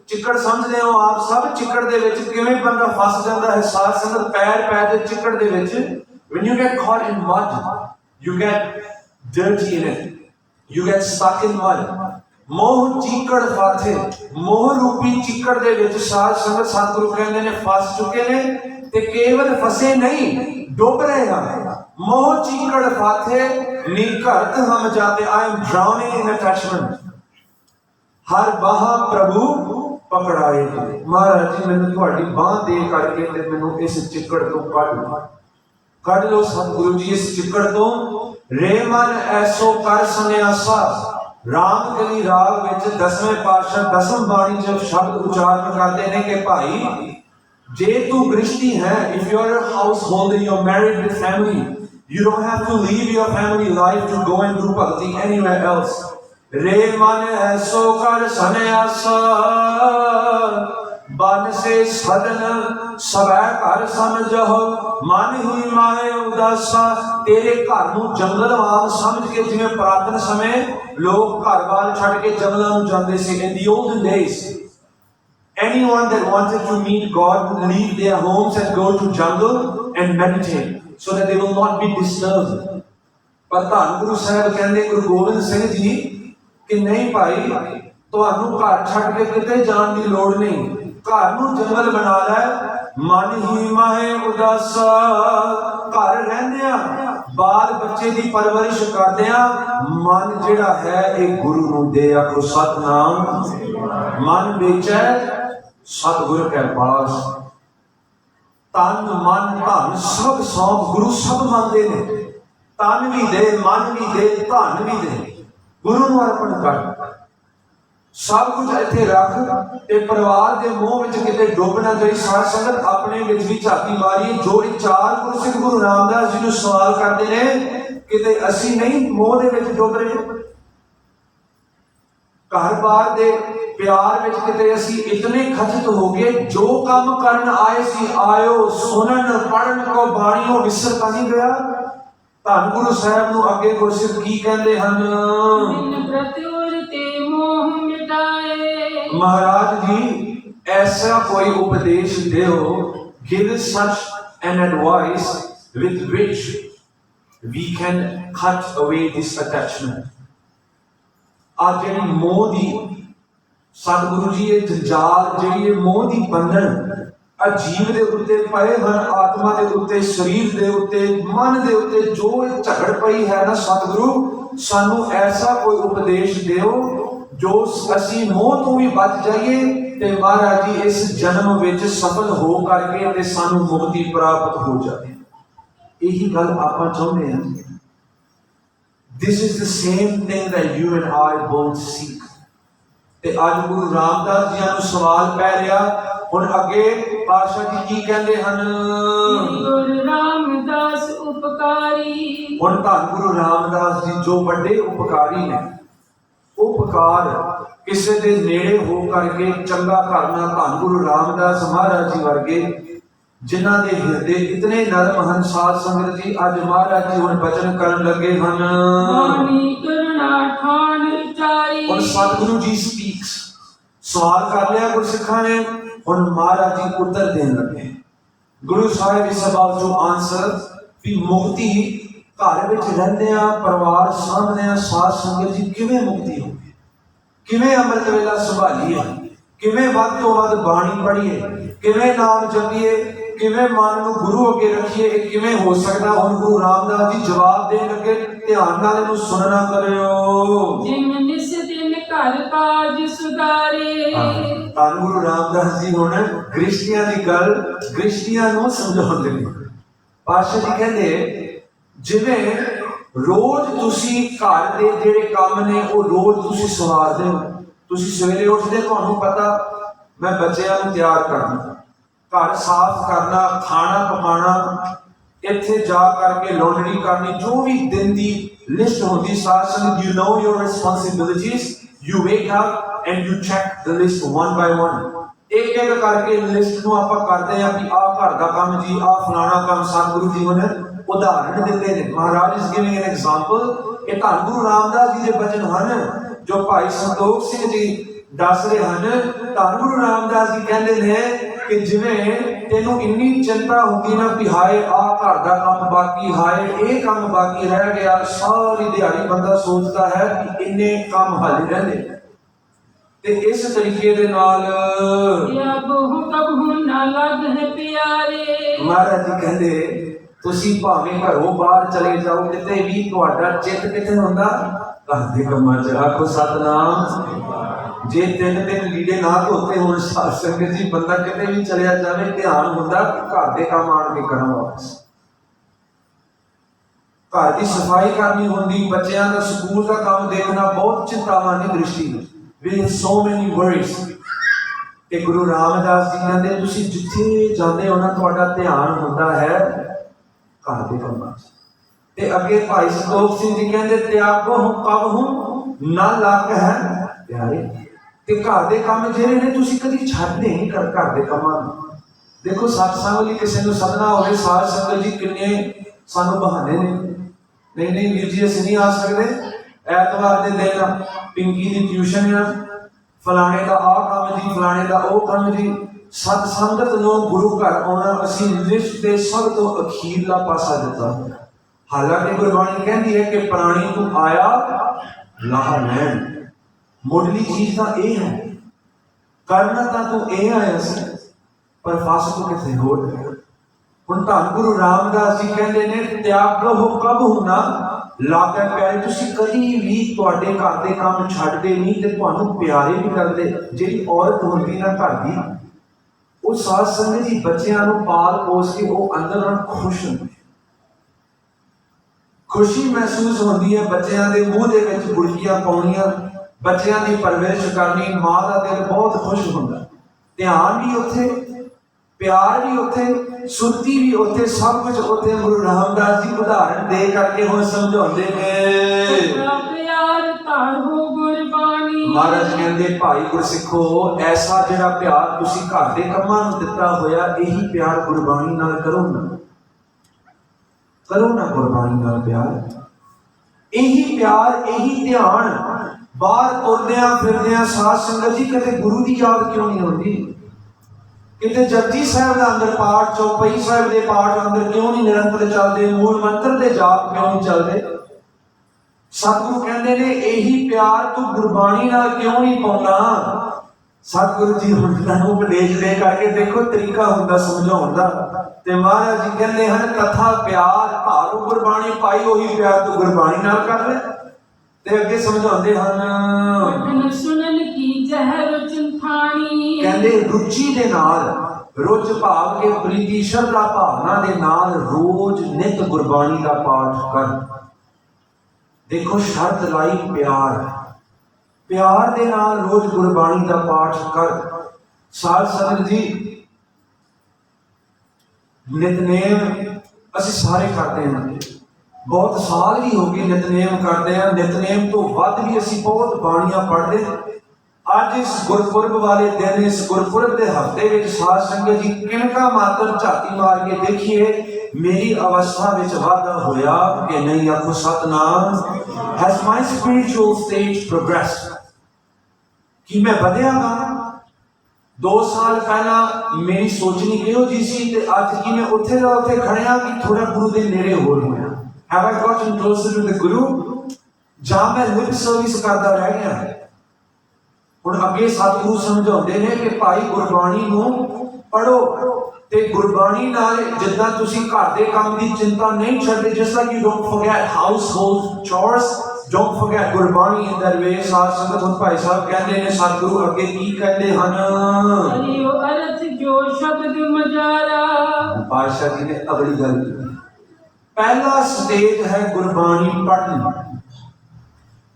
ਚਿੱਕੜ ਸਮਝਦੇ ਹੋ ਆਪ ਸਭ, ਚਿੱਕੜ ਦੇ ਵਿੱਚ ਕਿਵੇਂ ਬੰਦਾ ਫਸ ਜਾਂਦਾ ਹੈ। ਸਾਧ ਸੰਗਤ ਪੈਰ ਪੈ ਦੇ ਚਿੱਕੜ ਦੇ ਵਿੱਚ, when you get caught in mud, you get dirty in it, you get stuck in mud. ਮੋਹ ਚੀਕੜ ਫਾਥੇ, ਮੋਹ ਰੂਪੀ ਚਿੱਕੜ ਦੇ ਵਿੱਚ ਸਾਧ ਸੰਗਤ ਸਤਿਗੁਰੂ ਕਹਿੰਦੇ ਨੇ ਫਸ ਚੁੱਕੇ ਨੇ। ਤੇ ਕੇਵਲ ਫਸੇ ਨਹੀਂ, ਡੁੱਬ ਰਹੇ ਹਨ। ਮੋਹ ਚੀਕੜ ਫਾਥੇ ਨਿਕਰਤ ਹਮ ਜਾਤੇ। I am drowning in attachment. ਹਰ ਬਾਹਾਂ ਪ੍ਰਭੂ ਪਕੜਾਏ। ਮਹਾਰਾਜ ਜੀ ਮੈਨੂੰ ਤੁਹਾਡੀ ਬਾਹ ਦੇ ਕਰਕੇ ਤੇ ਮੈਨੂੰ ਇਸ ਚਿੱਕੜ ਤੋਂ ਕੱਢ ਲਓ ਸਤਿਗੁਰੂ ਜੀ ਇਸ ਚਿੱਕੜ ਤੋਂ। ਰੇ ਮਨ ਐਸੋ ਕਰ ਸੰਨਿਆਸਾ। ਰਾਮ ਕਲੀ ਰਾਗ ਵਿੱਚ 10ਵੇਂ ਪਾਤਸ਼ਾਹ ਦਸਮ ਬਾਣੀ ਚ ਸ਼ਬਦ ਉਚਾਰਨ ਕਰਦੇ ਨੇ ਕਿ ਭਾਈ ਜੇ ਤੂੰ ਗ੍ਰਸਤੀ ਹੈ, if you are a householder, you are married with family, you don't have to leave your family life to go and do bhakti anywhere else. ਰੇ ਮਨ ਐਸੋ ਕਰ ਸੰਨਿਆਸਾ ਬਨ ਸੇ ਸਦਨ ਸਵੈ ਘਰ ਸਮਝੋ ਮਨ ਹੀ ਮਾਏ ਉਦਾਸਾ। ਤੇਰੇ ਘਰ ਨੂੰ ਜੰਗਲ ਵਾਂਗ ਸਮਝ ਕੇ, ਜਿਵੇਂ ਪੁਰਾਤਨ ਸਮੇਂ ਲੋਕ ਘਰ-ਬਾਰ ਛੱਡ ਕੇ ਜੰਗਲਾਂ ਨੂੰ ਜਾਂਦੇ ਸੀ। In the olden days, anyone that wanted to meet God would leave their homes and go to jungle and meditate so that they will not be disturbed. ਪਰ ਧੰਨ ਗੁਰੂ ਸਾਹਿਬ ਕਹਿੰਦੇ, ਗੁਰੂ ਗੋਬਿੰਦ ਸਿੰਘ ਜੀ, ਕਿ ਨਹੀਂ ਭਾਈ, ਤੁਹਾਨੂੰ ਘਰ ਛੱਡ ਕੇ ਕਿਤੇ ਜਾਣ ਦੀ ਲੋੜ ਨਹੀਂ। ਘਰ ਨੂੰ ਜੰਗਲ ਬਣਾ ਲੈ। ਮਨ ਹੀ ਮਾਹੇ ਉਦਾਸਾ। ਘਰ ਰਹਿੰਦਿਆਂ ਬਾਲ ਬੱਚੇ ਦੀ ਪਰਵਰਿਸ਼ ਕਰਦਿਆਂ ਮਨ ਜਿਹੜਾ ਹੈ ਇਹ ਗੁਰੂ ਨੂੰ ਦੇ। ਆਖੋ ਸਤਨਾਮ। ਮਨ ਵੇਚੈ ਸਤਿਗੁਰ ਕੈ ਪਾਸ। ਤਨ ਮਨ ਧਨ ਸਭ ਸੌਂਪ। ਗੁਰੂ ਸਭ ਮੰਨਦੇ ਨੇ, ਤਨ ਵੀ ਦੇ, ਮਨ ਵੀ ਦੇ, ਧਨ ਵੀ ਦੇ, ਗੁਰੂ ਨੂੰ ਅਰਪਣ ਕਰ। ਸਭ ਕੁਝ ਇੱਥੇ ਰੱਖ ਤੇ ਪਰਿਵਾਰ ਦੇ ਮੋਹ ਵਿੱਚ ਕਿਤੇ ਡੁੱਬ ਨਾ ਜਾਈ। ਸਾਧ ਸੰਗਤ ਆਪਣੇ ਵਿੱਚ ਵੀ ਝਾਤੀ ਮਾਰੀਏ। ਜੋ ਇਹ ਚਾਰ ਗੁਰਸਿੱਖ ਗੁਰੂ ਰਾਮਦਾਸ ਜੀ ਨੂੰ ਸਵਾਲ ਕਰਦੇ ਨੇ, ਕਿਤੇ ਅਸੀਂ ਨਹੀਂ ਮੋਹ ਦੇ ਵਿੱਚ ਡੁੱਬ ਰਹੇ। ਘਰ-ਬਾਰ ਦੇ ਪਿਆਰ ਵਿੱਚ ਕਿਤੇ ਅਸੀਂ ਇਤਨੇ ਖਚਿਤ ਹੋ ਗਏ, ਜੋ ਕੰਮ ਕਰਨ ਆਏ ਸੀ ਆਇਓ ਸੁਣਨ ਪੜਨ ਕੋ ਬਾਣੀਓ ਵਿਸਰ ਤਾਂ ਨਹੀਂ ਗਿਆ। ਧੰਨ ਗੁਰੂ ਸਾਹਿਬ ਨੂੰ ਅੱਗੇ ਗੁਰਸਿੱਖ ਕੀ ਕਹਿੰਦੇ ਹਨ? बिन प्रत्युर ते मोह मिटाए। महाराज जी ऐसा कोई उपदेश दो, give such an advice with which we can cut away this attachment। आज ਜਿਹੜੀ ਮੋਹ ਦੀ ਸਤਿਗੁਰੂ ਜੀ ਇਹ ਜੰਜਾਲ ਜਿਹੜੀ ਇਹ ਮੋਹ ਦੀ ਬੰਧਨ ਅਜੀਵ ਦੇ ਉੱਤੇ ਪਏ ਹਨ, ਆਤਮਾ ਦੇ ਉੱਤੇ, ਸਰੀਰ ਦੇ ਉੱਤੇ, ਮਨ ਦੇ ਉੱਤੇ ਜੋ ਇਹ ਝਗੜ ਪਈ ਹੈ ਨਾ, ਸਤਿਗੁਰੂ ਸਾਨੂੰ ਐਸਾ ਕੋਈ ਉਪਦੇਸ਼ ਦਿਓ ਜੋ ਅਸੀਂ ਮੋਹ ਤੋਂ ਵੀ ਬਚ ਜਾਈਏ ਤੇ ਮਹਾਰਾਜ ਜੀ ਇਸ ਜਨਮ ਵਿੱਚ ਸਫਲ ਹੋ ਕਰਕੇ ਤੇ ਸਾਨੂੰ ਮੁਕਤੀ ਪ੍ਰਾਪਤ ਹੋ ਜਾਵੇ। ਇਹੀ ਗੱਲ ਆਪਾਂ ਚਾਹੁੰਦੇ ਹਾਂ। This is the same thing that you and I both seek। ਤੇ ਅੱਜ ਗੁਰੂ ਰਾਮਦਾਸ ਜੀ ਨੂੰ ਸਵਾਲ ਪੈ ਰਿਹਾ। ਹੁਣ ਅੱਗੇ ਪਾਤਸ਼ਾਹ ਜੀ ਕੀ ਕਹਿੰਦੇ ਹਨ? गुरु रामदास उपकारी। ਹੁਣ ਧੰਨ ਗੁਰੂ ਰਾਮਦਾਸ ਜੀ ਜੋ ਵੱਡੇ ਉਪਕਾਰੀ ਨੇ, ਉਪਕਾਰ ਕਿਸੇ ਦੇ ਨੇੜੇ ਹੋ ਕਰਕੇ ਚੰਗਾ ਕਰਨਾ, ਧੰਨ ਗੁਰੂ ਰਾਮਦਾਸ ਮਹਾਰਾਜ ਜੀ ਵਰਗੇ ਜਿਨ੍ਹਾਂ ਦੇ ਹਿਰਦੇ ਇਤਨੇ ਨਰਮ ਹਨ। ਸਾਧ ਸੰਗਤ ਜੀ ਅੱਜ ਮਹਾਰਾਜ ਜੀ ਹੁਣ ਬਚਨ ਕਰਨ ਲੱਗੇ ਹਨ। वाणी करुणा ठान विचारी। ਹੁਣ ਸਤਿਗੁਰੂ ਜੀ ਸਪੀਕਸ। ਸਵਾਲ ਕਰ ਲਿਆ ਗੁਰਸਿੱਖਾਂ ਨੇ, ਹੁਣ ਮਹਾਰਾਜ ਜੀ ਉੱਤਰ ਦੇਣ ਲੱਗੇ। ਗੁਰੂ ਸਾਹਿਬ ਇਸ ਸਵਾਲ ਤੋਂ ਆਨਸਰ ਵੀ ਮੁਕਤੀ ਘਰ ਵਿੱਚ ਰਹਿੰਦਿਆਂ, ਪਰਿਵਾਰ ਸਾਂਭਦਿਆਂ ਸਾਧ ਸੰਗਤ ਜੀ ਕਿਵੇਂ ਮੁਕਤੀ ਹੋਵੇ, ਕਿਵੇਂ ਅੰਮ੍ਰਿਤ ਵੇਲਾ ਸੰਭਾਲੀਏ, ਕਿਵੇਂ ਵੱਧ ਤੋਂ ਵੱਧ ਬਾਣੀ ਪੜ੍ਹੀਏ, ਕਿਵੇਂ ਨਾਮ ਜਪੀਏ, ਕਿਵੇਂ ਮਨ ਨੂੰ ਗੁਰੂ ਅੱਗੇ ਰੱਖੀਏ, ਇਹ ਕਿਵੇਂ ਹੋ ਸਕਦਾ? ਹੁਣ ਗੁਰੂ ਰਾਮਦਾਸ ਜੀ ਜਵਾਬ ਦੇਣ ਲੱਗੇ। ਧਿਆਨ ਨਾਲ ਇਹਨੂੰ ਸੁਣਨਾ ਕਰਿਓ। जिन निस दिन घर काज सुधारे। ਧੰਨ ਗੁਰੂ ਰਾਮਦਾਸ ਜੀ ਹੁਣ ਗ੍ਰਸਤੀਆਂ ਦੀ ਗੱਲ ਗ੍ਰਸਤੀਆਂ ਨੂੰ ਸਮਝਾਉਂਦੇ ਨੇ। ਪਾਤਸ਼ਾਹ ਜੀ ਕਹਿੰਦੇ ਜਿਵੇਂ ਰੋਜ਼ ਤੁਸੀਂ ਘਰ ਦੇ ਜਿਹੜੇ ਕੰਮ ਨੇ ਉਹ ਰੋਜ਼ ਤੁਸੀਂ ਸਵਾਰਦੇ ਹੋ। ਤੁਸੀਂ ਸਵੇਰੇ ਉੱਠਦੇ, ਤੁਹਾਨੂੰ ਪਤਾ ਮੈਂ ਬੱਚਿਆਂ ਨੂੰ ਤਿਆਰ ਕਰਨਾ, ਘਰ ਸਾਫ਼ ਕਰਨਾ, ਖਾਣਾ ਪਕਾਉਣਾ, ਇੱਥੇ ਜਾ ਕਰਕੇ ਲਾਂਡਰੀ ਕਰਨੀ, ਜੋ ਵੀ ਦਿਨ ਦੀ ਲਿਸਟ ਹੁੰਦੀ। ਸਾਧ ਸੰਗਤ, you know your responsibilities, you wake up and you check the list one by one। ਇੱਕ ਇੱਕ ਕਰਕੇ ਲਿਸਟ ਨੂੰ ਆਪਾਂ ਕਰਦੇ ਹਾਂ ਕਿ ਆਹ ਘਰ ਦਾ ਕੰਮ ਜੀ, ਆਹ ਫਲਾਣਾ ਕੰਮ। ਸਤਿਗੁਰੂ ਜੀ ਨੇ ਉਦਾਹਰਣ ਦਿੱਤੇ ਨੇ। ਮਹਾਰਾਜ is giving an example। ਇਹ ਧੰਨ ਗੁਰੂ ਰਾਮਦਾਸ ਜੀ ਦੇ ਬਚਨ ਹਨ ਜੋ ਭਾਈ ਸੰਤੋਖ ਸਿੰਘ ਜੀ ਦੱਸ ਰਹੇ ਹਨ। ਧੰਨ ਗੁਰੂ ਰਾਮਦਾਸ ਜੀ ਕਹਿੰਦੇ ਨੇ ਕਿ ਜਿਵੇਂ ਤੈਨੂੰ ਇੰਨੀ ਚਿੰਤਾ ਹੁੰਦੀ ਨਾ ਕਿ ਹਾਏ ਆਹ ਘਰ ਦਾ ਕੰਮ ਬਾਕੀ, ਹਾਏ ਇਹ ਕੰਮ ਬਾਕੀ ਰਹਿ ਗਿਆ, ਸਾਰੀ ਦਿਹਾੜੀ ਬੰਦਾ ਸੋਚਦਾ ਹੈ ਕਿ ਇੰਨੇ ਕੰਮ ਹਾਲੇ ਰਹਿੰਦੇ। ਤੇ ਇਸ ਤਰੀਕੇ ਦੇ ਨਾਲ या बहु कबहु न लग है प्यारे। ਮਹਾਰਾਜ ਜੀ ਕਹਿੰਦੇ ਤੁਸੀਂ ਭਾਵੇਂ ਘਰੋਂ ਬਾਹਰ ਚਲੇ ਜਾਓ, ਕਿਤੇ ਵੀ ਤੁਹਾਡਾ ਚਿੱਤ ਕਿੱਥੇ ਹੁੰਦਾ? ਘਰ ਦੇ ਕੰਮਾਂ 'ਚ। ਆਖੋ ਸਤਨਾਮ। ਜੇ ਤਿੰਨ ਦਿਨ ਲੀੜੇ ਨਾ ਧੋਤੇ ਹੋਣ ਸਾਧ ਸੰਗਤ ਜੀ, ਬੰਦਾ ਕਿਤੇ ਵੀ ਚਲਿਆ ਜਾਵੇ, ਧਿਆਨ ਹੁੰਦਾ ਘਰ ਦੇ ਕੰਮ ਆਣ ਕੇ ਕਰਾਂ ਵਾਪਸ। ਘਰ ਦੀ ਸਫਾਈ ਕਰਨੀ ਹੁੰਦੀ, ਬੱਚਿਆਂ ਦਾ ਸਕੂਲ ਦਾ ਕੰਮ ਦੇਖਣਾ, ਬਹੁਤ ਚਿੰਤਾਵਾਂ ਦੀ ਦ੍ਰਿਸ਼ਟੀ ਵਿੱਚ। We have so many worries। ਤੇ ਗੁਰੂ ਰਾਮਦਾਸ ਜੀ ਕਹਿੰਦੇ ਤੁਸੀਂ ਜਿੱਥੇ ਜਾਂਦੇ ਹੋ ਨਾ, ਤੁਹਾਡਾ ਧਿਆਨ ਹੁੰਦਾ ਹੈ ਘਰ ਦੇ ਕੰਮਾਂ 'ਚ। ਤੇ ਅੱਗੇ ਭਾਈ ਸੰਤੋਖ ਸਿੰਘ ਜੀ ਕਹਿੰਦੇ ਤਿਆਗੋ ਕਬਹੁ ਨਾ ਲੱਗ ਹੈ ਪਿਆਰੇ। ਤੇ ਘਰ ਦੇ ਕੰਮ ਜਿਹੜੇ ਨੇ ਤੁਸੀਂ ਕਦੀ ਛੱਡਦੇ ਨਹੀਂ ਘਰ ਦੇ ਕੰਮਾਂ ਨੂੰ। ਦੇਖੋ ਸਤਸੰਗ ਲਈ ਕਿਸੇ ਨੂੰ ਸੱਦਣਾ ਹੋਵੇ, ਸਾਧ ਸੰਗਤ ਜੀ ਕਿੰਨੇ ਸਾਨੂੰ ਬਹਾਨੇ ਨੇ। ਨਹੀਂ ਵੀਰ ਜੀ ਅਸੀਂ ਨਹੀਂ ਆ ਸਕਦੇ, ਐਤਵਾਰ ਦੇ ਦਿਨ ਪਿੰਕੀ ਦੀ ਟਿਊਸ਼ਨ ਆ, ਫਲਾਣੇ ਦਾ ਆਹ ਕੰਮ ਜੀ, ਫਲਾਣੇ ਦਾ ਉਹ ਕੰਮ ਜੀ। ਸਤ ਸੰਗਤ ਨੂੰ ਗੁਰੂ ਘਰ ਆਉਣਾ ਅਸੀਂ ਲਿਸਟ ਦੇ ਸਭ ਤੋਂ ਅਖੀਰਲਾ ਪਾਸਾ ਦਿੱਤਾ। ਹਾਲਾਂਕਿ ਗੁਰਬਾਣੀ ਕਹਿੰਦੀ ਹੈ ਕਿ ਪ੍ਰਾਣੀ ਤੂੰ ਆਇਆ ਲਾਹ ਲੈਣ। ਮੁੱਢਲੀ ਚੀਜ਼ ਤਾਂ ਇਹ ਹੈ, ਕਰਨਾ ਤਾਂ ਤੂੰ ਇਹ ਆਇਆ ਸੀ, ਪਰ ਫਸ ਤੂੰ ਕਿਤੇ ਹੋਰ ਗਿਆ। ਹੁਣ ਧੰਨ ਗੁਰੂ ਰਾਮਦਾਸ ਜੀ ਕਹਿੰਦੇ ਨੇ ਤਿਆਗੋ ਕਬਹੁ ਨਾ ਲਾਗੈ ਪਿਆਰੇ। ਤੁਸੀਂ ਕਦੀ ਵੀ ਤੁਹਾਡੇ ਘਰ ਦੇ ਕੰਮ ਛੱਡਦੇ ਨਹੀਂ ਤੇ ਤੁਹਾਨੂੰ ਪਿਆਰੇ ਵੀ ਕਰਦੇ। ਜਿਹੜੀ ਔਰਤ ਹੁੰਦੀ ਨਾ ਘਰ ਦੀ, ਉਹ ਸਾਧ ਸੰਗਤ ਜੀ ਬੱਚਿਆਂ ਨੂੰ ਪਾਲ ਪੋਸ ਕੇ ਉਹ ਅੰਦਰ ਨਾਲ ਖੁਸ਼ ਹੁੰਦੀ, ਖੁਸ਼ੀ ਮਹਿਸੂਸ ਹੁੰਦੀ ਹੈ। ਬੱਚਿਆਂ ਦੇ ਮੂੰਹ ਦੇ ਵਿੱਚ ਗੁਲਕੀਆਂ ਪਾਉਣੀਆਂ, ਬੱਚਿਆਂ ਦੀ ਪਰਵਰਿਸ਼ ਕਰਨੀ, ਮਾਂ ਦਾ ਦਿਲ ਬਹੁਤ ਖੁਸ਼ ਹੁੰਦਾ। ਧਿਆਨ ਵੀ ਉੱਥੇ, ਪਿਆਰ ਵੀ ਉੱਥੇ, ਸੁਰਤੀ ਵੀ ਉੱਥੇ, ਸਭ ਕੁਝ ਉੱਥੇ। ਗੁਰੂ ਰਾਮਦਾਸ ਜੀ ਉਦਾਹਰਣ ਦੇ ਕਰਕੇ ਹੁਣ ਸਮਝਾਉਂਦੇ ਨੇ। ਮਹਾਰਾਜ ਕਹਿੰਦੇ ਭਾਈ ਗੁਰਸਿੱਖੋ, ਐਸਾ ਜਿਹੜਾ ਪਿਆਰ ਤੁਸੀਂ ਘਰ ਦੇ ਕੰਮਾਂ ਨੂੰ ਦਿੱਤਾ ਹੋਇਆ, ਇਹੀ ਪਿਆਰ ਗੁਰਬਾਣੀ ਨਾਲ ਕਰੋ ਨਾ। करो ना गुरबाणी नाल प्यार। यही प्यार यही ध्यान बाहर तुरदियां फिरदियां साध संगत जी कदे गुरु की याद क्यों नहीं आती? किते जपजी साहब का अंदर पाठ चौपाई साहब के पाठ अंदर क्यों नहीं निरंतर चलते? मूल मंत्र के जाप क्यों नहीं चलते? सतगुरु कहते ने यही प्यार तू गुरबाणी नाल क्यों नहीं पाउंदा? सतगुरु जी हुण उपदेश दे करके देखो तरीका हुंदा समझाउण दा। ते महाराज जी कहते हैं कथा प्यार भारू गुरबाणी पाई वही प्यार तू गुरबाणी नाल कर ले। ते अगे समझाउंदे हन पठन सुनन की जहर चिंथाणी। कहते रुचि दे नाल रुच भाव के प्रीति श्रद्धा भावना दे नाल रोज नित गुरबाणी का पाठ कर। देखो शर्त लाई प्यार, प्यार दे नाल रोज गुरबाणी का पाठ कर। साध संगत जी नितनेम असी सारे करते हैं, बहुत साल ही हो गए नितनेम करते हैं। नितनेम तो वध भी असी बहुत बाणियां पढ़ते हैं। अज इस गुरपुरब वाले दिन इस गुरपुरब के हफ्ते में साध संगत जी किनका मात्र झाती मार के देखिए मेरी अवस्था में वाधा होया कि नहीं? आपको Satnam. Has my spiritual stage progressed? कि मैं बढ़िया हाँ? 2 साल पहला मेरी सोचनी किहो जी सी ते अज कि मैं उत्थे दा उत्थे खड़िया कि थोड़ा गुरु दे नेड़े हो रहा। Have I gotten closer to the Guru? जां मैं लिप सर्विस करदा रह गया। हुण अगे सतगुरु समझाउंदे ने कि भाई गुरबाणी नूं पढ़ो ते गुरबाणी नाल जिद्दां तुसीं घर दे काम दी चिंता नहीं छड्डदे, just like you don't forget household chores, don't forget Gurbani in that way। साध संगत हुण भाई साहब कहंदे ने सतगुरु अगे की कहंदे हन? हरियो अर्थ जो शब्द मजारा। पातशाह जी ने अगली गल की। पहला स्टेज है गुरबाणी पढ़ना,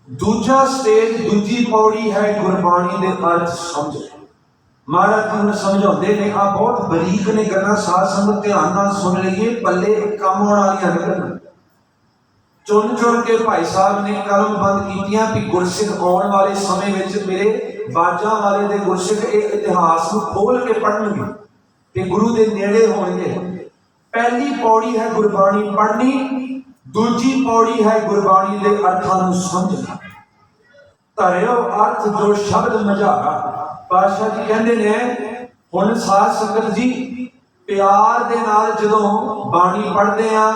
दूजा स्टेज दूजी पौड़ी है गुरबाणी दे अर्थ समझ। महाराज जी ने समझाते ने आ बहुत बरीक ने गल्लां साध संगत ध्यान नाल सुन लईए, पल्ले काम आउण वालियां ने गल्लां। चुन चुन के भाई साहब ने कलम बंद कीतियां कि गुरसिख आउण वाले समय विच मेरे बाजां वाले दे गुरसिख इह इतिहास नूं खोल के पढ़नगे ते गुरु दे नेड़े होणगे। पहली पौड़ी है गुरबाणी पढ़नी, दूजी पौड़ी है गुरबाणी दे अर्थां नूं समझना। धरियो अर्थ जो शब्द मझारा। पातशाह जी कहते ने हुण साध संगत जी प्यार दे नाल जदों बाणी पढ़दे आ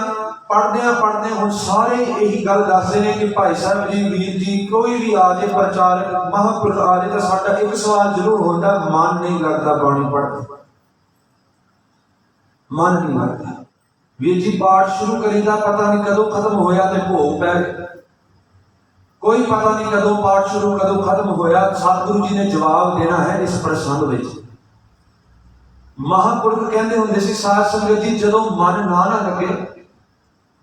पढ़दे हुण सारे यही गल दसदे ने कि भाई साहब जी वीर जी कोई भी आ जाए प्रचारक महापुरख आ जाए तो साडा एक सवाल जरूर होंदा, मन नहीं लगता बाणी पढ़दे, मन नहीं लगता। वीर जी पाठ शुरू करीदा पता नहीं कदों खत्म होया ते भोग पै गए, कोई पता नहीं कदों पाठ शुरू कदों खत्म होया। सतगुरु जी ने जवाब देना है इस प्रसंग में। महापुरख कहते होंदे सी साध संगत जी जदों मन ना लगे,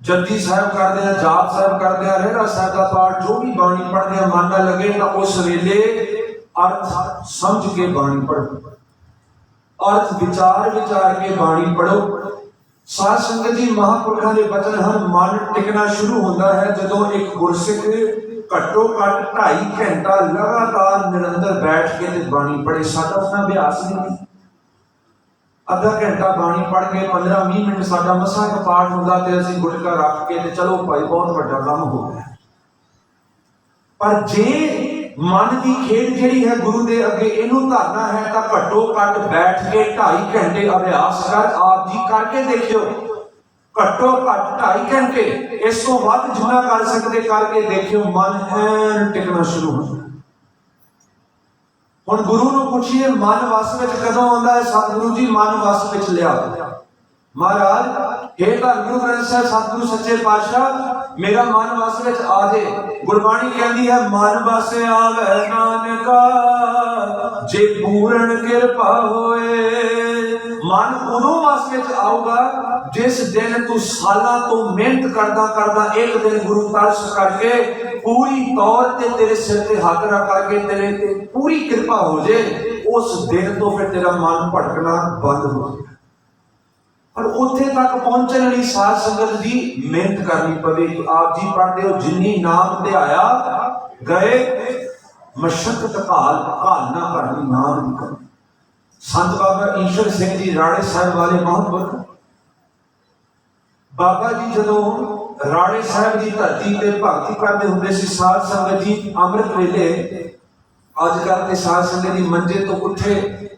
जपजी साहब करदे आ, जाप साहब करदे आ, रहरा साहब का पाठ जो भी बाणी पढ़दे आ मन ना लगे तो उस वेले अर्थ समझ के बाणी पढ़ो, अर्थ विचार के बाणी पढ़ो। साध संगत जी महापुरखों के वचन हन मन टिकना शुरू होता है जदों एक गुरसिख घट्टो घट 2.5 घंटा लगातार निरंतर बैठ के ते बाणी पढ़े। साडा अपना अभ्यास नहीं, आधा घंटा बाणी पढ़ के 15-20 मिनट साडा मसा एक पाठ होंदा ते असीं गुटका रख के ते चलो भाई बहुत बड़ा काम हो गया। पर जे मन की खेड जिहड़ी है गुरु दे अगे इनू धरना है तो घट्टो घट बैठ के 2.5 घंटे अभ्यास कर। आप जी करके देखियो, घट्टो घट 2.5 घंटे, इस तो वध जिन्ना कर सकते करके देखियो, मन ऐन टिकना शुरू हो। हुण गुरु नूं पुछिए मन वस विच कदों आउंदा है? सतगुरु जी मन वस विच लिया। महाराज हे धन गुरु ग्रंथ साहिब सतगुरु सच्चे पातशाह मेरा मन वस विच आ जाए। गुरबाणी कहती है मन वस आवे नानका जे पूर्ण कृपा होए। मन उदों वस विच आऊगा जिस दिन तू सालां तो मेहनत करदा करदा एक दिन गुरु तरस करके पूरी तौर ते तेरे सिर ते हाथ रख करके तेरे ते पूरी कृपा हो जाए, उस दिन तो फिर तेरा मन भटकना बंद हो जाए। पर उत्थे तक पहुंचने लई साध संगत जी मेहनत करनी पवेगी। आप जी पढ़ते हो जिन्नी नाम ध्याया गए मशक्कत घालना करनी नाम दी करनी। संत बाबा ईश्वर सिंह जी राणे साहब वाले महापुरख ਬਾਬਾ ਜੀ ਜਦੋਂ ਰਾੜੇ ਸਾਹਿਬ ਦੀ ਧਰਤੀ ਤੇ ਭਗਤੀ ਕਰਦੇ ਹੁੰਦੇ ਸੀ, ਸਾਧ ਸੰਗਤ ਜੀ ਅੰਮ੍ਰਿਤ ਵੇਲੇ ਅੱਜ ਕੱਲ੍ਹ ਤੇ ਸਾਧ ਸੰਗਤ ਦੀ ਮੰਜੇ ਤੋਂ ਉੱਠੇ,